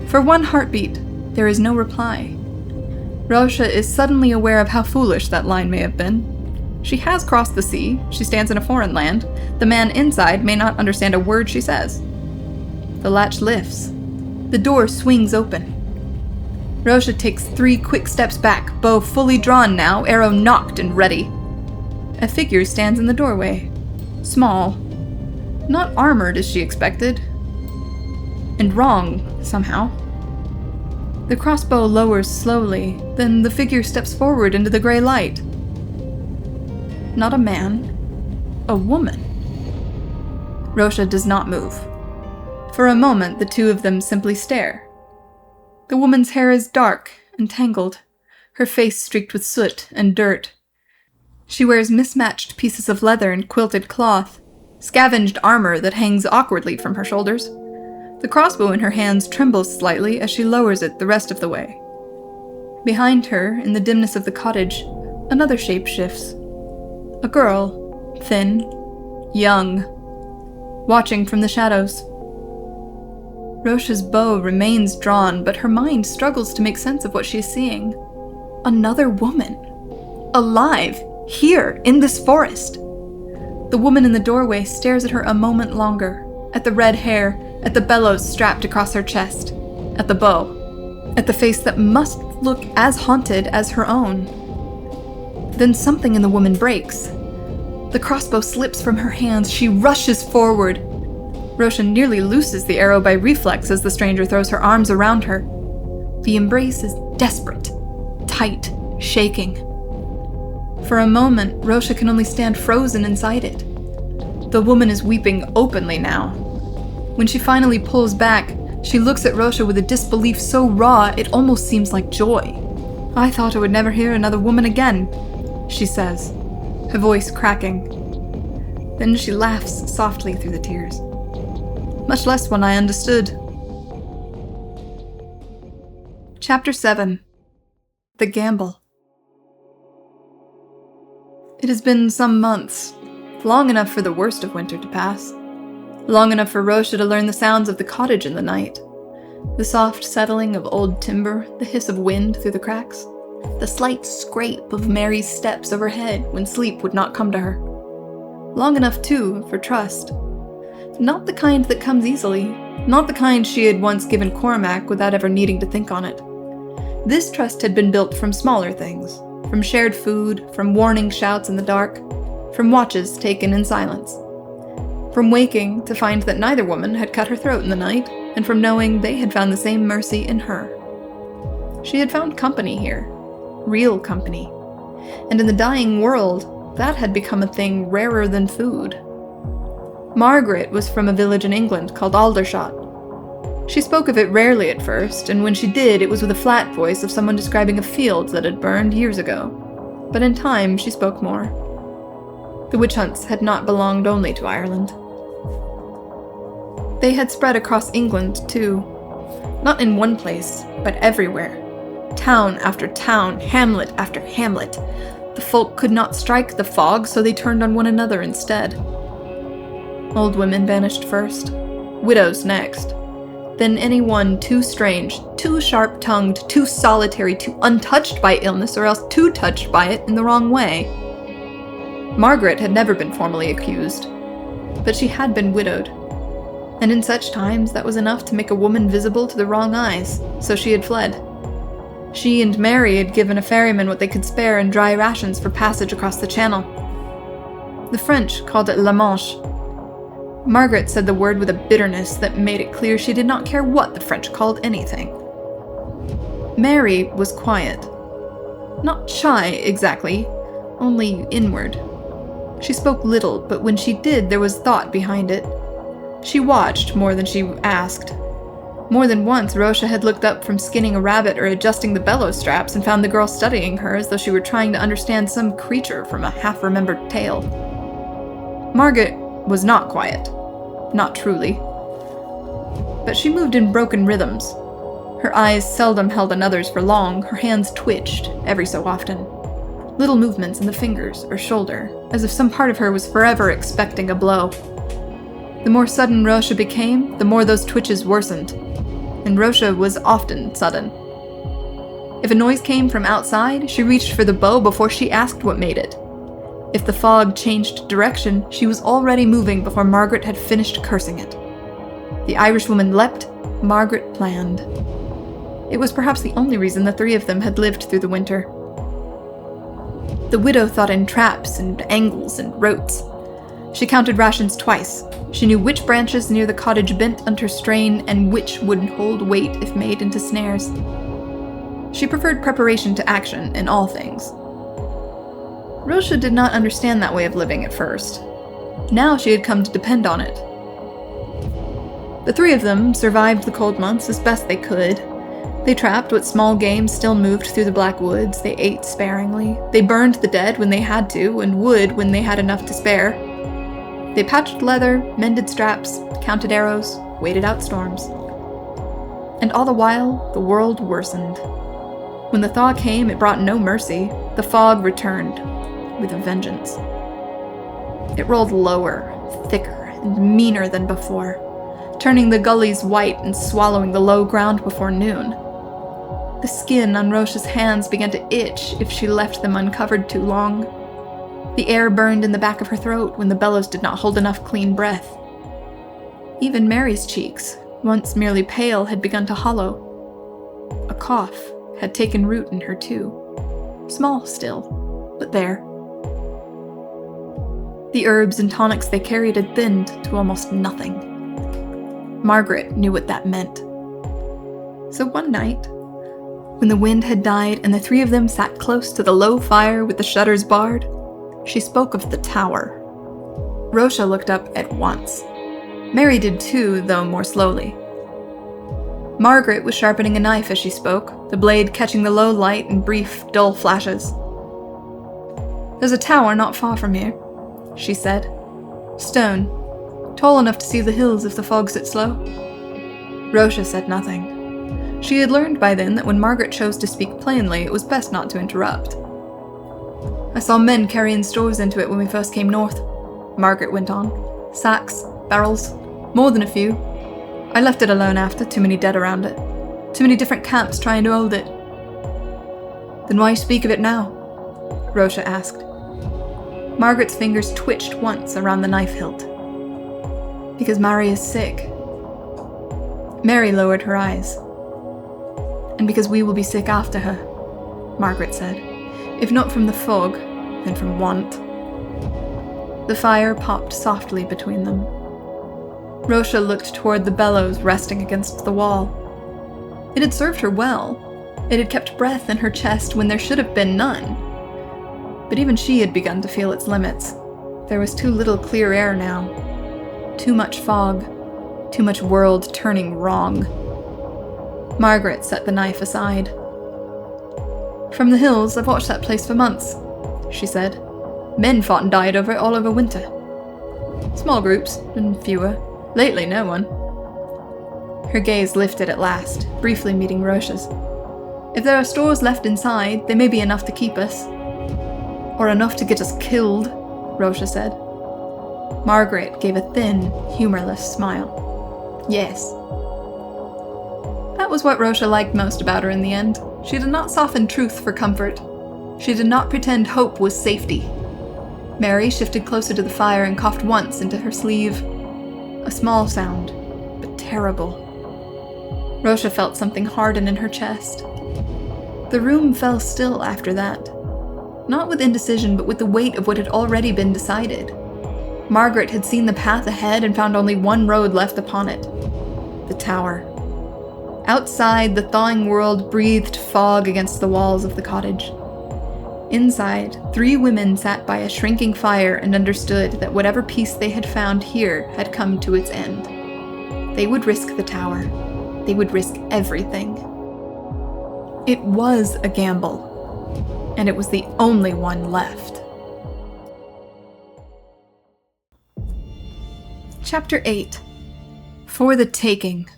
For one heartbeat, there is no reply. Róise is suddenly aware of how foolish that line may have been. She has crossed the sea, she stands in a foreign land, the man inside may not understand a word she says. The latch lifts. The door swings open. Róise takes 3 quick steps back, bow fully drawn now, arrow nocked and ready. A figure stands in the doorway. Small. Not armored as she expected. And wrong, somehow. The crossbow lowers slowly, then the figure steps forward into the gray light. Not a man. A woman. Róise does not move. For a moment, the two of them simply stare. The woman's hair is dark and tangled, her face streaked with soot and dirt. She wears mismatched pieces of leather and quilted cloth, scavenged armor that hangs awkwardly from her shoulders. The crossbow in her hands trembles slightly as she lowers it the rest of the way. Behind her, in the dimness of the cottage, another shape shifts. A girl, thin, young, watching from the shadows. Róise's bow remains drawn, but her mind struggles to make sense of what she is seeing. Another woman. Alive, here, in this forest. The woman in the doorway stares at her a moment longer, at the red hair, at the bellows strapped across her chest, at the bow, at the face that must look as haunted as her own. Then something in the woman breaks. The crossbow slips from her hands. She rushes forward. Róise nearly looses the arrow by reflex as the stranger throws her arms around her. The embrace is desperate, tight, shaking. For a moment, Róise can only stand frozen inside it. The woman is weeping openly now. When she finally pulls back, she looks at Róise with a disbelief so raw it almost seems like joy. "I thought I would never hear another woman again," she says, her voice cracking. Then she laughs softly through the tears. "Much less when I understood." Chapter 7. The Gamble. It has been some months, long enough for the worst of winter to pass. Long enough for Róise to learn the sounds of the cottage in the night. The soft settling of old timber, the hiss of wind through the cracks, the slight scrape of Mary's steps overhead when sleep would not come to her. Long enough, too, for trust. Not the kind that comes easily, not the kind she had once given Cormac without ever needing to think on it. This trust had been built from smaller things, from shared food, from warning shouts in the dark, from watches taken in silence. From waking to find that neither woman had cut her throat in the night, and from knowing they had found the same mercy in her. She had found company here, real company, and in the dying world, that had become a thing rarer than food. Margaret was from a village in England called Aldershot. She spoke of it rarely at first, and when she did, it was with a flat voice of someone describing a field that had burned years ago. But in time, she spoke more. The witch hunts had not belonged only to Ireland. They had spread across England, too. Not in one place, but everywhere. Town after town, hamlet after hamlet. The folk could not strike the fog, so they turned on one another instead. Old women vanished first, widows next. Then anyone too strange, too sharp-tongued, too solitary, too untouched by illness, or else too touched by it in the wrong way. Margaret had never been formally accused, but she had been widowed. And in such times, that was enough to make a woman visible to the wrong eyes, so she had fled. She and Mary had given a ferryman what they could spare in dry rations for passage across the channel. The French called it la Manche. Margaret said the word with a bitterness that made it clear she did not care what the French called anything. Mary was quiet. Not shy, exactly, only inward. She spoke little, but when she did, there was thought behind it. She watched more than she asked. More than once, Róise had looked up from skinning a rabbit or adjusting the Bellows straps and found the girl studying her as though she were trying to understand some creature from a half-remembered tale. Margaret was not quiet. Not truly. But she moved in broken rhythms. Her eyes seldom held another's for long, her hands twitched every so often. Little movements in the fingers or shoulder, as if some part of her was forever expecting a blow. The more sudden Róise became, the more those twitches worsened, and Róise was often sudden. If a noise came from outside, she reached for the bow before she asked what made it. If the fog changed direction, she was already moving before Margaret had finished cursing it. The Irishwoman leapt, Margaret planned. It was perhaps the only reason the three of them had lived through the winter. The widow thought in traps and angles and rotes. She counted rations twice. She knew which branches near the cottage bent under strain and which wouldn't hold weight if made into snares. She preferred preparation to action in all things. Róise did not understand that way of living at first. Now she had come to depend on it. The three of them survived the cold months as best they could. They trapped what small game still moved through the black woods, they ate sparingly, they burned the dead when they had to, and would when they had enough to spare. They patched leather, mended straps, counted arrows, waited out storms. And all the while, the world worsened. When the thaw came, it brought no mercy. The fog returned, with a vengeance. It rolled lower, thicker, and meaner than before, turning the gullies white and swallowing the low ground before noon. The skin on Róise's hands began to itch if she left them uncovered too long. The air burned in the back of her throat when the bellows did not hold enough clean breath. Even Mary's cheeks, once merely pale, had begun to hollow. A cough had taken root in her too. Small still, but there. The herbs and tonics they carried had thinned to almost nothing. Margaret knew what that meant. So one night, when the wind had died and the three of them sat close to the low fire with the shutters barred, she spoke of the tower. Róise looked up at once. Mary did too, though more slowly. Margaret was sharpening a knife as she spoke, the blade catching the low light in brief, dull flashes. "There's a tower not far from here," she said. "Stone, tall enough to see the hills if the fog sits slow." Róise said nothing. She had learned by then that when Margaret chose to speak plainly, it was best not to interrupt. "I saw men carrying stores into it when we first came north," Margaret went on. "Sacks, barrels, more than a few. I left it alone after, too many dead around it. Too many different camps trying to hold it." "Then why speak of it now?" Róise asked. Margaret's fingers twitched once around the knife hilt. "Because Mary is sick." Mary lowered her eyes. "And because we will be sick after her," Margaret said. "If not from the fog, then from want." The fire popped softly between them. Róise looked toward the bellows resting against the wall. It had served her well. It had kept breath in her chest when there should have been none. But even she had begun to feel its limits. There was too little clear air now. Too much fog. Too much world turning wrong. Margaret set the knife aside. "From the hills, I've watched that place for months," she said. "Men fought and died over it all over winter. Small groups, and fewer. Lately, no one." Her gaze lifted at last, briefly meeting Róise's. "If there are stores left inside, they may be enough to keep us." "Or enough to get us killed," Róise said. Margaret gave a thin, humorless smile. "Yes." That was what Róise liked most about her in the end. She did not soften truth for comfort. She did not pretend hope was safety. Mary shifted closer to the fire and coughed once into her sleeve. A small sound, but terrible. Róise felt something harden in her chest. The room fell still after that. Not with indecision, but with the weight of what had already been decided. Margaret had seen the path ahead and found only one road left upon it. The tower. Outside, the thawing world breathed fog against the walls of the cottage. Inside, 3 women sat by a shrinking fire and understood that whatever peace they had found here had come to its end. They would risk the tower. They would risk everything. It was a gamble, and it was the only one left. Chapter 8. For the Taking.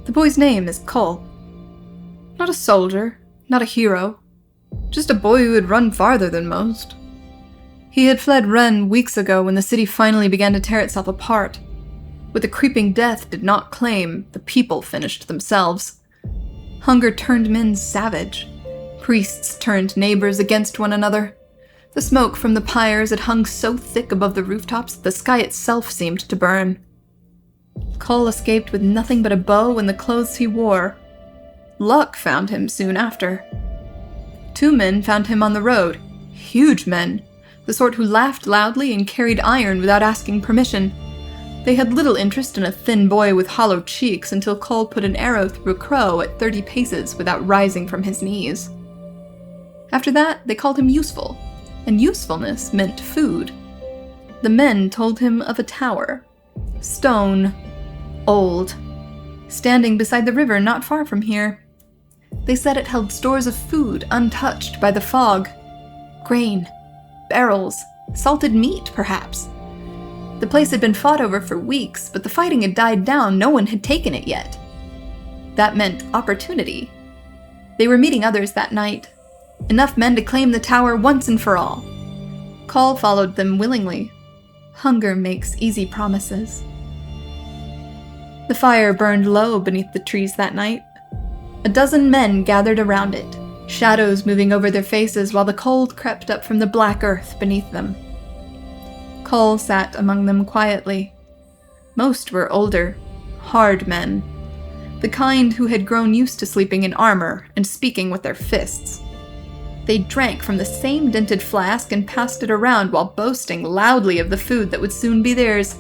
The boy's name is Cole. Not a soldier, not a hero, just a boy who had run farther than most. He had fled Rennes weeks ago when the city finally began to tear itself apart. What the creeping death did not claim, the people finished themselves. Hunger turned men savage. Priests turned neighbors against one another. The smoke from the pyres had hung so thick above the rooftops that the sky itself seemed to burn. Cole escaped with nothing but a bow and the clothes he wore. Luck found him soon after. 2 men found him on the road, huge men, the sort who laughed loudly and carried iron without asking permission. They had little interest in a thin boy with hollow cheeks until Cole put an arrow through a crow at 30 paces without rising from his knees. After that, they called him useful, and usefulness meant food. The men told him of a tower, stone, old, standing beside the river not far from here. They said it held stores of food untouched by the fog. Grain, barrels, salted meat, perhaps. The place had been fought over for weeks, but the fighting had died down. No one had taken it yet. That meant opportunity. They were meeting others that night. Enough men to claim the tower once and for all. Cole followed them willingly. Hunger makes easy promises. The fire burned low beneath the trees that night. A dozen men gathered around it, shadows moving over their faces while the cold crept up from the black earth beneath them. Cole sat among them quietly. Most were older, hard men, the kind who had grown used to sleeping in armor and speaking with their fists. They drank from the same dented flask and passed it around while boasting loudly of the food that would soon be theirs.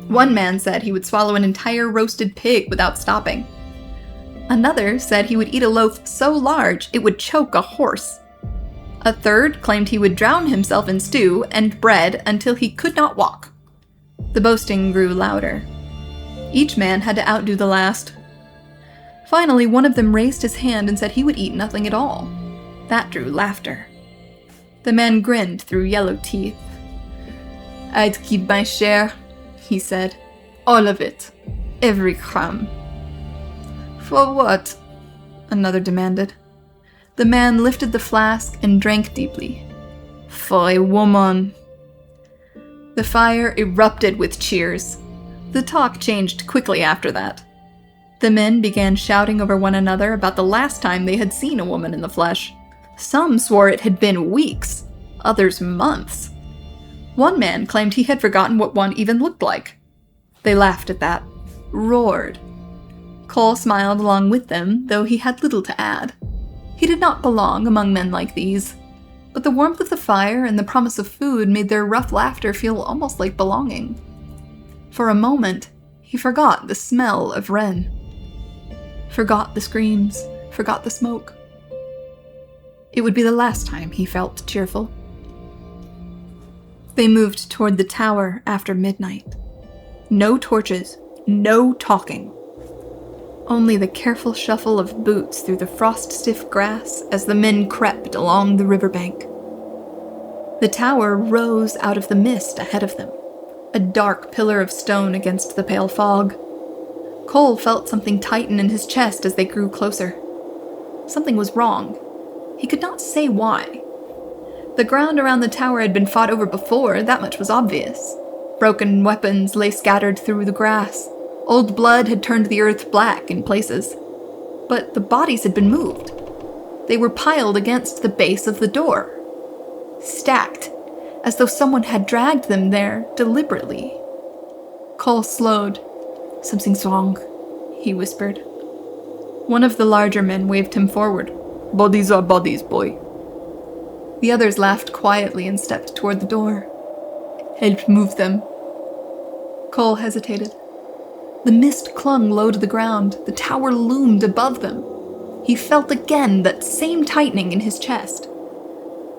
One man said he would swallow an entire roasted pig without stopping. Another said he would eat a loaf so large it would choke a horse. A third claimed he would drown himself in stew and bread until he could not walk. The boasting grew louder. Each man had to outdo the last. Finally, one of them raised his hand and said he would eat nothing at all. That drew laughter. The man grinned through yellow teeth. "I'd keep my share," he said. "All of it. Every crumb." "For what?" another demanded. The man lifted the flask and drank deeply. "For a woman." The fire erupted with cheers. The talk changed quickly after that. The men began shouting over one another about the last time they had seen a woman in the flesh. Some swore it had been weeks, others months. One man claimed he had forgotten what one even looked like. They laughed at that, roared. Cole smiled along with them, though he had little to add. He did not belong among men like these, but the warmth of the fire and the promise of food made their rough laughter feel almost like belonging. For a moment, he forgot the smell of Rennes. Forgot the screams, forgot the smoke. It would be the last time he felt cheerful. They moved toward the tower after midnight. No torches, no talking. Only the careful shuffle of boots through the frost-stiff grass as the men crept along the riverbank. The tower rose out of the mist ahead of them, a dark pillar of stone against the pale fog. Cole felt something tighten in his chest as they grew closer. Something was wrong. He could not say why. The ground around the tower had been fought over before, that much was obvious. Broken weapons lay scattered through the grass. Old blood had turned the earth black in places. But the bodies had been moved. They were piled against the base of the door. Stacked, as though someone had dragged them there deliberately. Cole slowed. "Something's wrong," he whispered. One of the larger men waved him forward. "Bodies are bodies, boy." The others laughed quietly and stepped toward the door. "Help move them." Cole hesitated. The mist clung low to the ground. The tower loomed above them. He felt again that same tightening in his chest.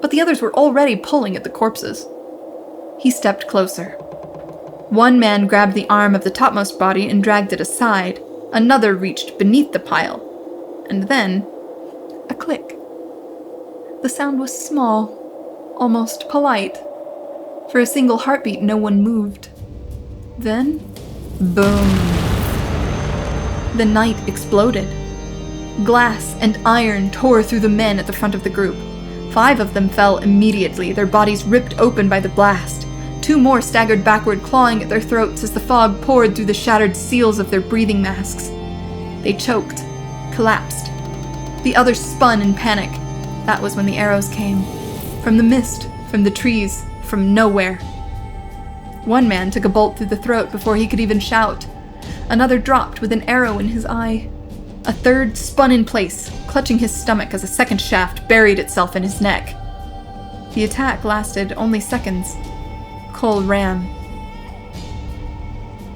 But the others were already pulling at the corpses. He stepped closer. One man grabbed the arm of the topmost body and dragged it aside. Another reached beneath the pile. And then, a click. The sound was small, almost polite. For a single heartbeat, no one moved. Then, boom. The night exploded. Glass and iron tore through the men at the front of the group. 5 of them fell immediately, their bodies ripped open by the blast. 2 more staggered backward, clawing at their throats as the fog poured through the shattered seals of their breathing masks. They choked, collapsed. The others spun in panic. That was when the arrows came. From the mist, from the trees, from nowhere. One man took a bolt through the throat before he could even shout. Another dropped with an arrow in his eye. A third spun in place, clutching his stomach as a second shaft buried itself in his neck. The attack lasted only seconds. Cole ran.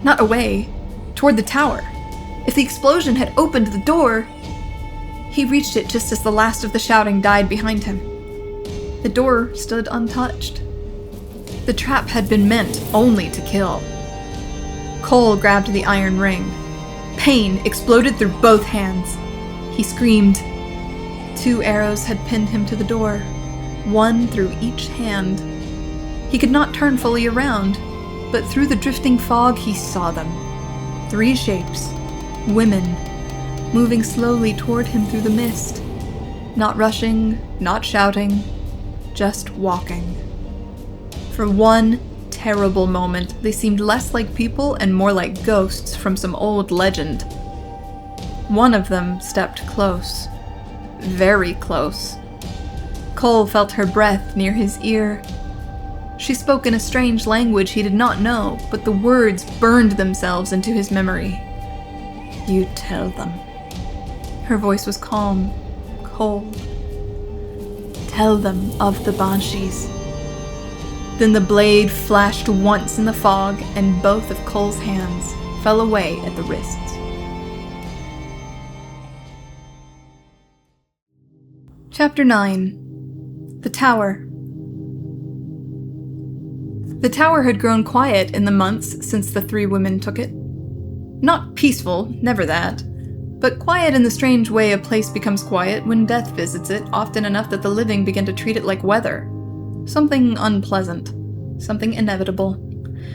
Not away, toward the tower. If the explosion had opened the door... He reached it just as the last of the shouting died behind him. The door stood untouched. The trap had been meant only to kill. Cole grabbed the iron ring. Pain exploded through both hands. He screamed. 2 arrows had pinned him to the door, 1 through each hand. He could not turn fully around, but through the drifting fog he saw them. 3 shapes, women, moving slowly toward him through the mist. Not rushing, not shouting, just walking. For one terrible moment, they seemed less like people and more like ghosts from some old legend. One of them stepped close. Very close. Cole felt her breath near his ear. She spoke in a strange language he did not know, but the words burned themselves into his memory. You tell them. Her voice was calm, cold. Tell them of the Banshees. Then the blade flashed once in the fog, and both of Cole's hands fell away at the wrists. Chapter 9. The Tower. The tower had grown quiet in the months since the 3 women took it. Not peaceful, never that, but quiet in the strange way a place becomes quiet when death visits it often enough that the living begin to treat it like weather. Something unpleasant, something inevitable,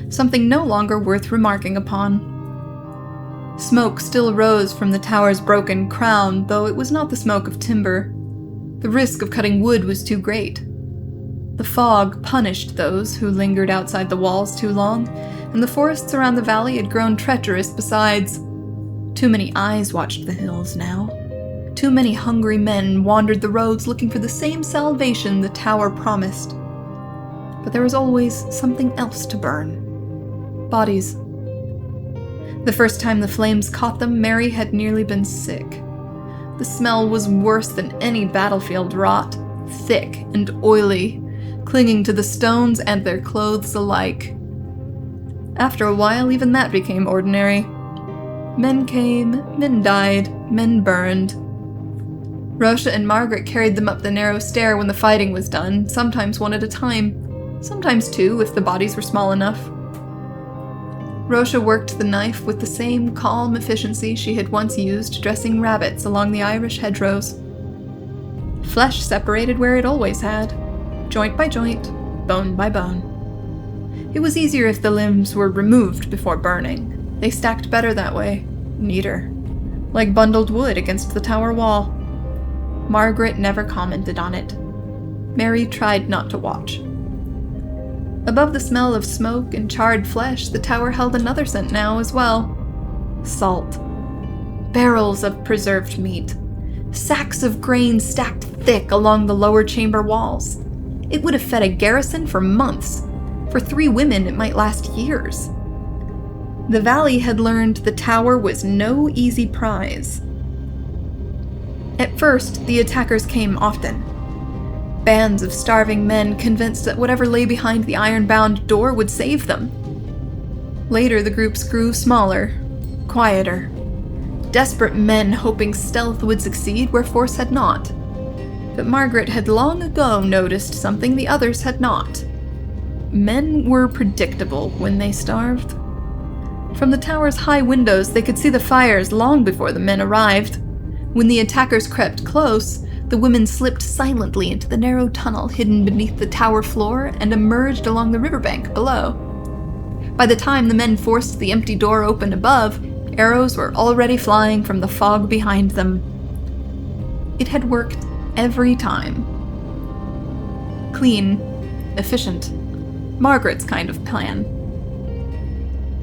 something no longer worth remarking upon. Smoke still rose from the tower's broken crown, though it was not the smoke of timber. The risk of cutting wood was too great. The fog punished those who lingered outside the walls too long, and the forests around the valley had grown treacherous besides. Too many eyes watched the hills now. Too many hungry men wandered the roads looking for the same salvation the tower promised. But there was always something else to burn. Bodies. The first time the flames caught them, Mary had nearly been sick. The smell was worse than any battlefield rot, thick and oily, clinging to the stones and their clothes alike. After a while, even that became ordinary. Men came, men died, men burned. Róise and Margaret carried them up the narrow stair when the fighting was done, sometimes one at a time, sometimes 2 if the bodies were small enough. Róise worked the knife with the same calm efficiency she had once used dressing rabbits along the Irish hedgerows. Flesh separated where it always had, joint by joint, bone by bone. It was easier if the limbs were removed before burning. They stacked better that way, neater, like bundled wood against the tower wall. Margaret never commented on it. Mary tried not to watch. Above the smell of smoke and charred flesh, the tower held another scent now as well. Salt. Barrels of preserved meat. Sacks of grain stacked thick along the lower chamber walls. It would have fed a garrison for months. For 3 women, it might last years. The valley had learned the tower was no easy prize. At first, the attackers came often. Bands of starving men convinced that whatever lay behind the iron-bound door would save them. Later, the groups grew smaller, quieter. Desperate men hoping stealth would succeed where force had not. But Margaret had long ago noticed something the others had not. Men were predictable when they starved. From the tower's high windows, they could see the fires long before the men arrived. When the attackers crept close, the women slipped silently into the narrow tunnel hidden beneath the tower floor and emerged along the riverbank below. By the time the men forced the empty door open above, arrows were already flying from the fog behind them. It had worked every time. Clean, efficient, Margaret's kind of plan.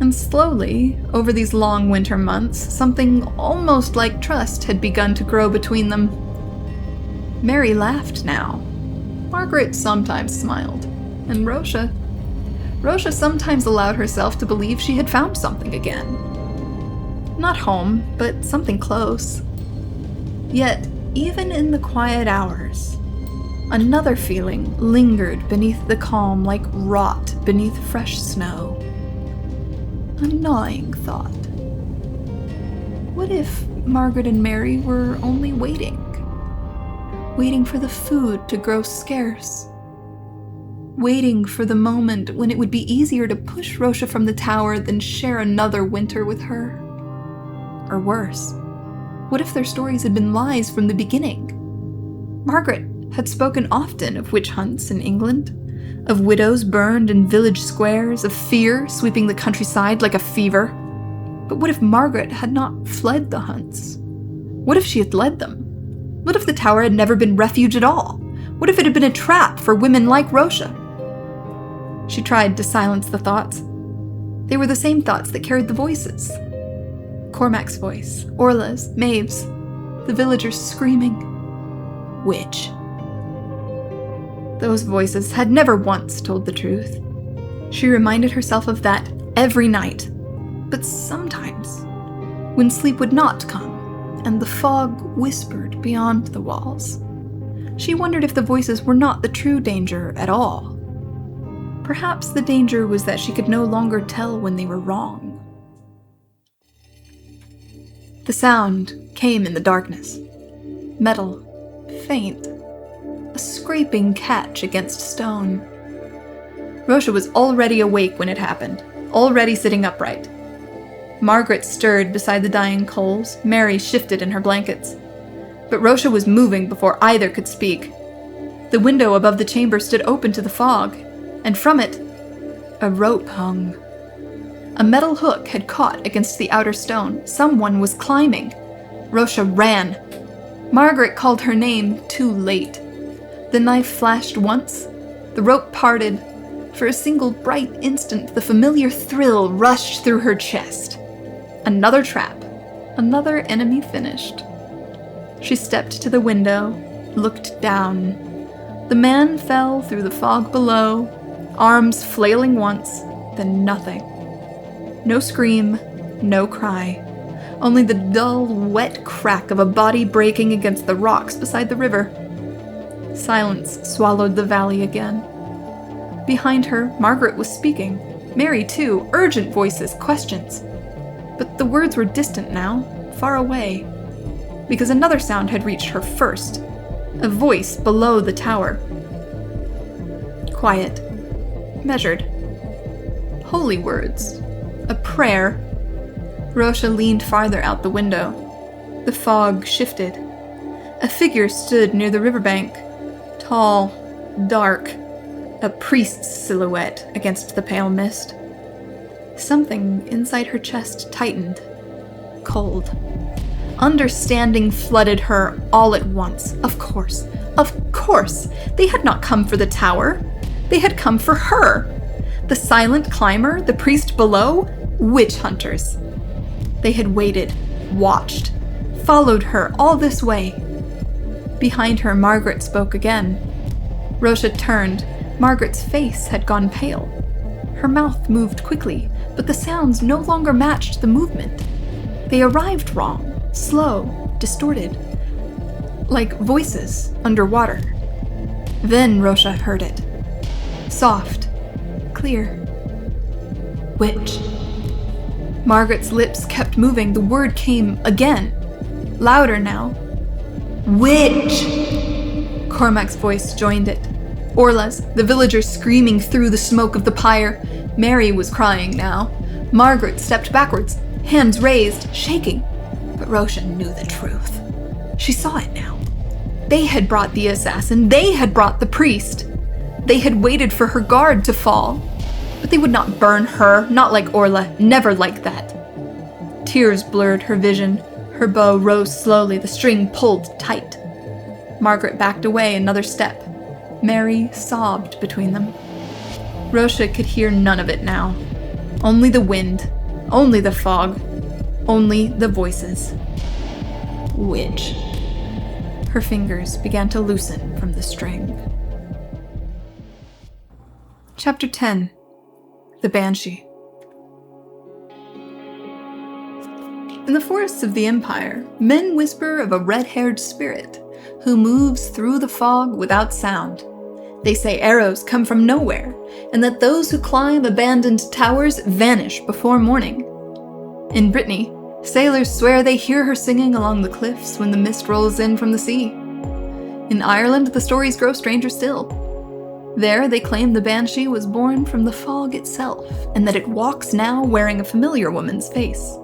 And slowly, over these long winter months, something almost like trust had begun to grow between them. Mary laughed now. Margaret sometimes smiled. And Róise sometimes allowed herself to believe she had found something again. Not home, but something close. Yet, even in the quiet hours, another feeling lingered beneath the calm like rot beneath fresh snow. A gnawing thought. What if Margaret and Mary were only waiting? Waiting for the food to grow scarce. Waiting for the moment when it would be easier to push Róise from the tower than share another winter with her. Or worse, what if their stories had been lies from the beginning? Margaret had spoken often of witch hunts in England, of widows burned in village squares, of fear sweeping the countryside like a fever. But what if Margaret had not fled the hunts? What if she had led them? What if the tower had never been refuge at all? What if it had been a trap for women like Róise? She tried to silence the thoughts. They were the same thoughts that carried the voices. Cormac's voice, Orla's, Maeve's, the villagers screaming, "Witch." Those voices had never once told the truth. She reminded herself of that every night. But sometimes, when sleep would not come, and the fog whispered beyond the walls, she wondered if the voices were not the true danger at all. Perhaps the danger was that she could no longer tell when they were wrong. The sound came in the darkness. Metal, faint, a scraping catch against stone. Róise was already awake when it happened, already sitting upright. Margaret stirred beside the dying coals, Mary shifted in her blankets. But Róise was moving before either could speak. The window above the chamber stood open to the fog, and from it, a rope hung. A metal hook had caught against the outer stone. Someone was climbing. Róise ran. Margaret called her name too late. The knife flashed once. The rope parted. For a single bright instant, the familiar thrill rushed through her chest. Another trap. Another enemy finished. She stepped to the window, looked down. The man fell through the fog below, arms flailing once, then nothing. No scream, no cry. Only the dull, wet crack of a body breaking against the rocks beside the river. Silence swallowed the valley again. Behind her, Margaret was speaking. Mary, too, urgent voices, questions. But the words were distant now, far away. Because another sound had reached her first. A voice below the tower. Quiet. Measured. Holy words. A prayer. Róise leaned farther out the window. The fog shifted. A figure stood near the riverbank. Tall, dark, a priest's silhouette against the pale mist. Something inside her chest tightened. Cold. Understanding flooded her all at once. Of course. They had not come for the tower. They had come for her. The silent climber, the priest below, witch hunters. They had waited, watched, followed her all this way. Behind her, Margaret spoke again. Róise turned. Margaret's face had gone pale. Her mouth moved quickly, but the sounds no longer matched the movement. They arrived wrong, slow, distorted, like voices underwater. Then Róise heard it. Soft, clear. Witch. Margaret's lips kept moving. The word came again, louder now. Witch! Cormac's voice joined it. Orla's, the villagers screaming through the smoke of the pyre. Mary was crying now. Margaret stepped backwards, hands raised, shaking. But Róise knew the truth. She saw it now. They had brought the assassin. They had brought the priest. They had waited for her guard to fall. But they would not burn her, not like Orla, never like that. Tears blurred her vision. Her bow rose slowly, the string pulled tight. Margaret backed away another step. Mary sobbed between them. Róise could hear none of it now. Only the wind, only the fog, only the voices. Which? Her fingers began to loosen from the string. Chapter 10. The Banshee. In the forests of the Empire, men whisper of a red-haired spirit who moves through the fog without sound. They say arrows come from nowhere, and that those who climb abandoned towers vanish before morning. In Brittany, sailors swear they hear her singing along the cliffs when the mist rolls in from the sea. In Ireland, the stories grow stranger still. There, they claim the Banshee was born from the fog itself, and that it walks now wearing a familiar woman's face.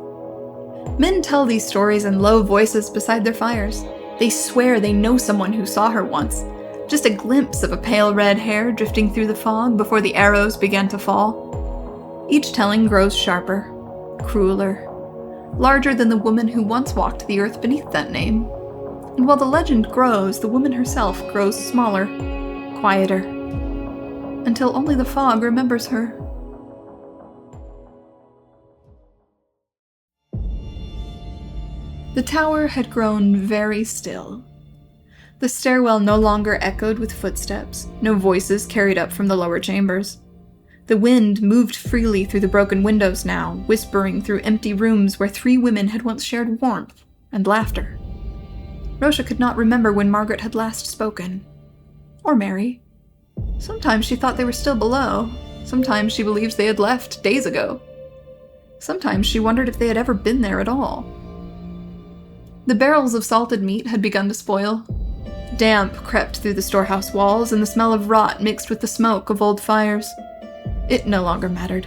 Men tell these stories in low voices beside their fires. They swear they know someone who saw her once, just a glimpse of a pale red hair drifting through the fog before the arrows began to fall. Each telling grows sharper, crueler, larger than the woman who once walked the earth beneath that name. And while the legend grows, the woman herself grows smaller, quieter, until only the fog remembers her. The tower had grown very still. The stairwell no longer echoed with footsteps, no voices carried up from the lower chambers. The wind moved freely through the broken windows now, whispering through empty rooms where 3 women had once shared warmth and laughter. Róise could not remember when Margaret had last spoken. Or Mary. Sometimes she thought they were still below. Sometimes she believes they had left days ago. Sometimes she wondered if they had ever been there at all. The barrels of salted meat had begun to spoil. Damp crept through the storehouse walls, and the smell of rot mixed with the smoke of old fires. It no longer mattered.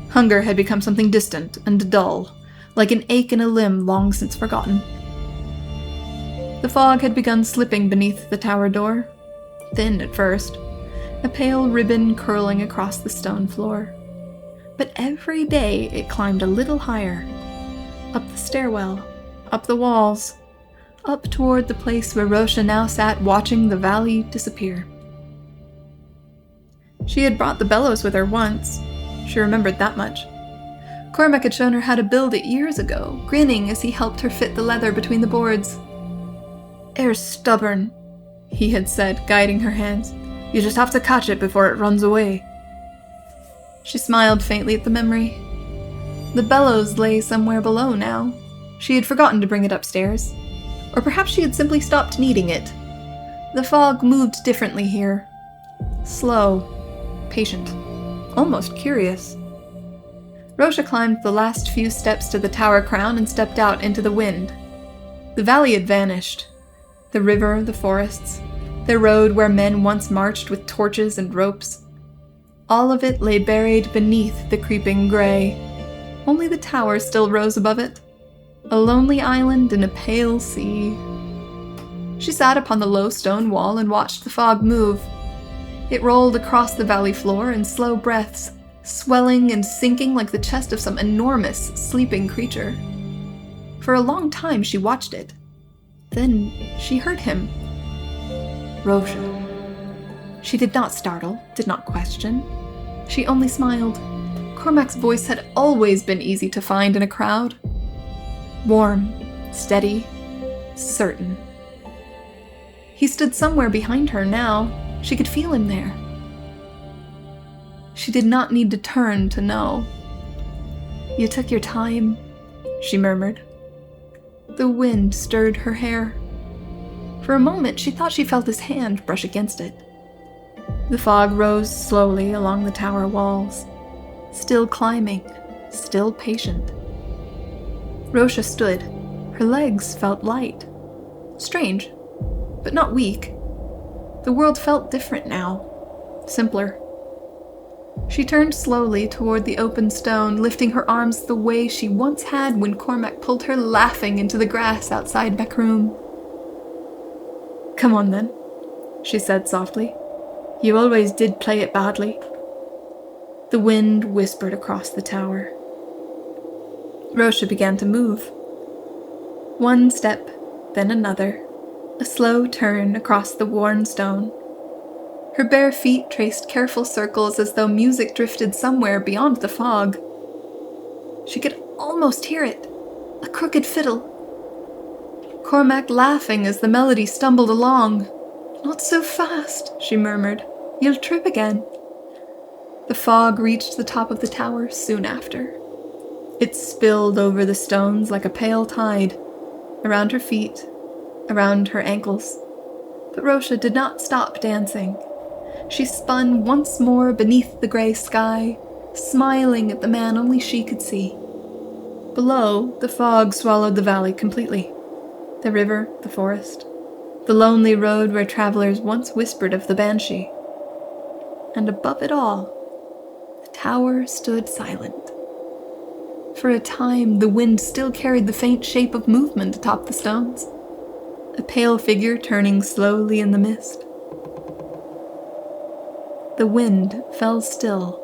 Hunger had become something distant and dull, like an ache in a limb long since forgotten. The fog had begun slipping beneath the tower door, thin at first, a pale ribbon curling across the stone floor. But every day it climbed a little higher, up the stairwell, up the walls, up toward the place where Róise now sat watching the valley disappear. She had brought the Bellows with her once. She remembered that much. Cormac had shown her how to build it years ago, grinning as he helped her fit the leather between the boards. "Air's stubborn," he had said, guiding her hands. "You just have to catch it before it runs away." She smiled faintly at the memory. The Bellows lay somewhere below now. She had forgotten to bring it upstairs. Or perhaps she had simply stopped needing it. The fog moved differently here. Slow, patient, almost curious. Róise climbed the last few steps to the tower crown and stepped out into the wind. The valley had vanished. The river, the forests, the road where men once marched with torches and ropes. All of it lay buried beneath the creeping gray. Only the tower still rose above it. A lonely island in a pale sea. She sat upon the low stone wall and watched the fog move. It rolled across the valley floor in slow breaths, swelling and sinking like the chest of some enormous, sleeping creature. For a long time she watched it. Then she heard him. Róise. She did not startle, did not question. She only smiled. Cormac's voice had always been easy to find in a crowd. Warm, steady, certain. He stood somewhere behind her now. She could feel him there. She did not need to turn to know. "You took your time," she murmured. The wind stirred her hair. For a moment, she thought she felt his hand brush against it. The fog rose slowly along the tower walls, still climbing, still patient. Róise stood. Her legs felt light. Strange, but not weak. The world felt different now, simpler. She turned slowly toward the open stone, lifting her arms the way she once had when Cormac pulled her laughing into the grass outside Macroom. "Come on, then," she said softly. "You always did play it badly." The wind whispered across the tower. Róise began to move. One step, then another, a slow turn across the worn stone. Her bare feet traced careful circles as though music drifted somewhere beyond the fog. She could almost hear it, a crooked fiddle. Cormac laughing as the melody stumbled along. "Not so fast," she murmured. "You'll trip again." The fog reached the top of the tower soon after. It spilled over the stones like a pale tide, around her feet, around her ankles. But Róise did not stop dancing. She spun once more beneath the grey sky, smiling at the man only she could see. Below, the fog swallowed the valley completely. The river, the forest, the lonely road where travelers once whispered of the Banshee. And above it all, the tower stood silent. For a time, the wind still carried the faint shape of movement atop the stones, a pale figure turning slowly in the mist. The wind fell still,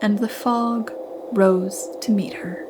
and the fog rose to meet her.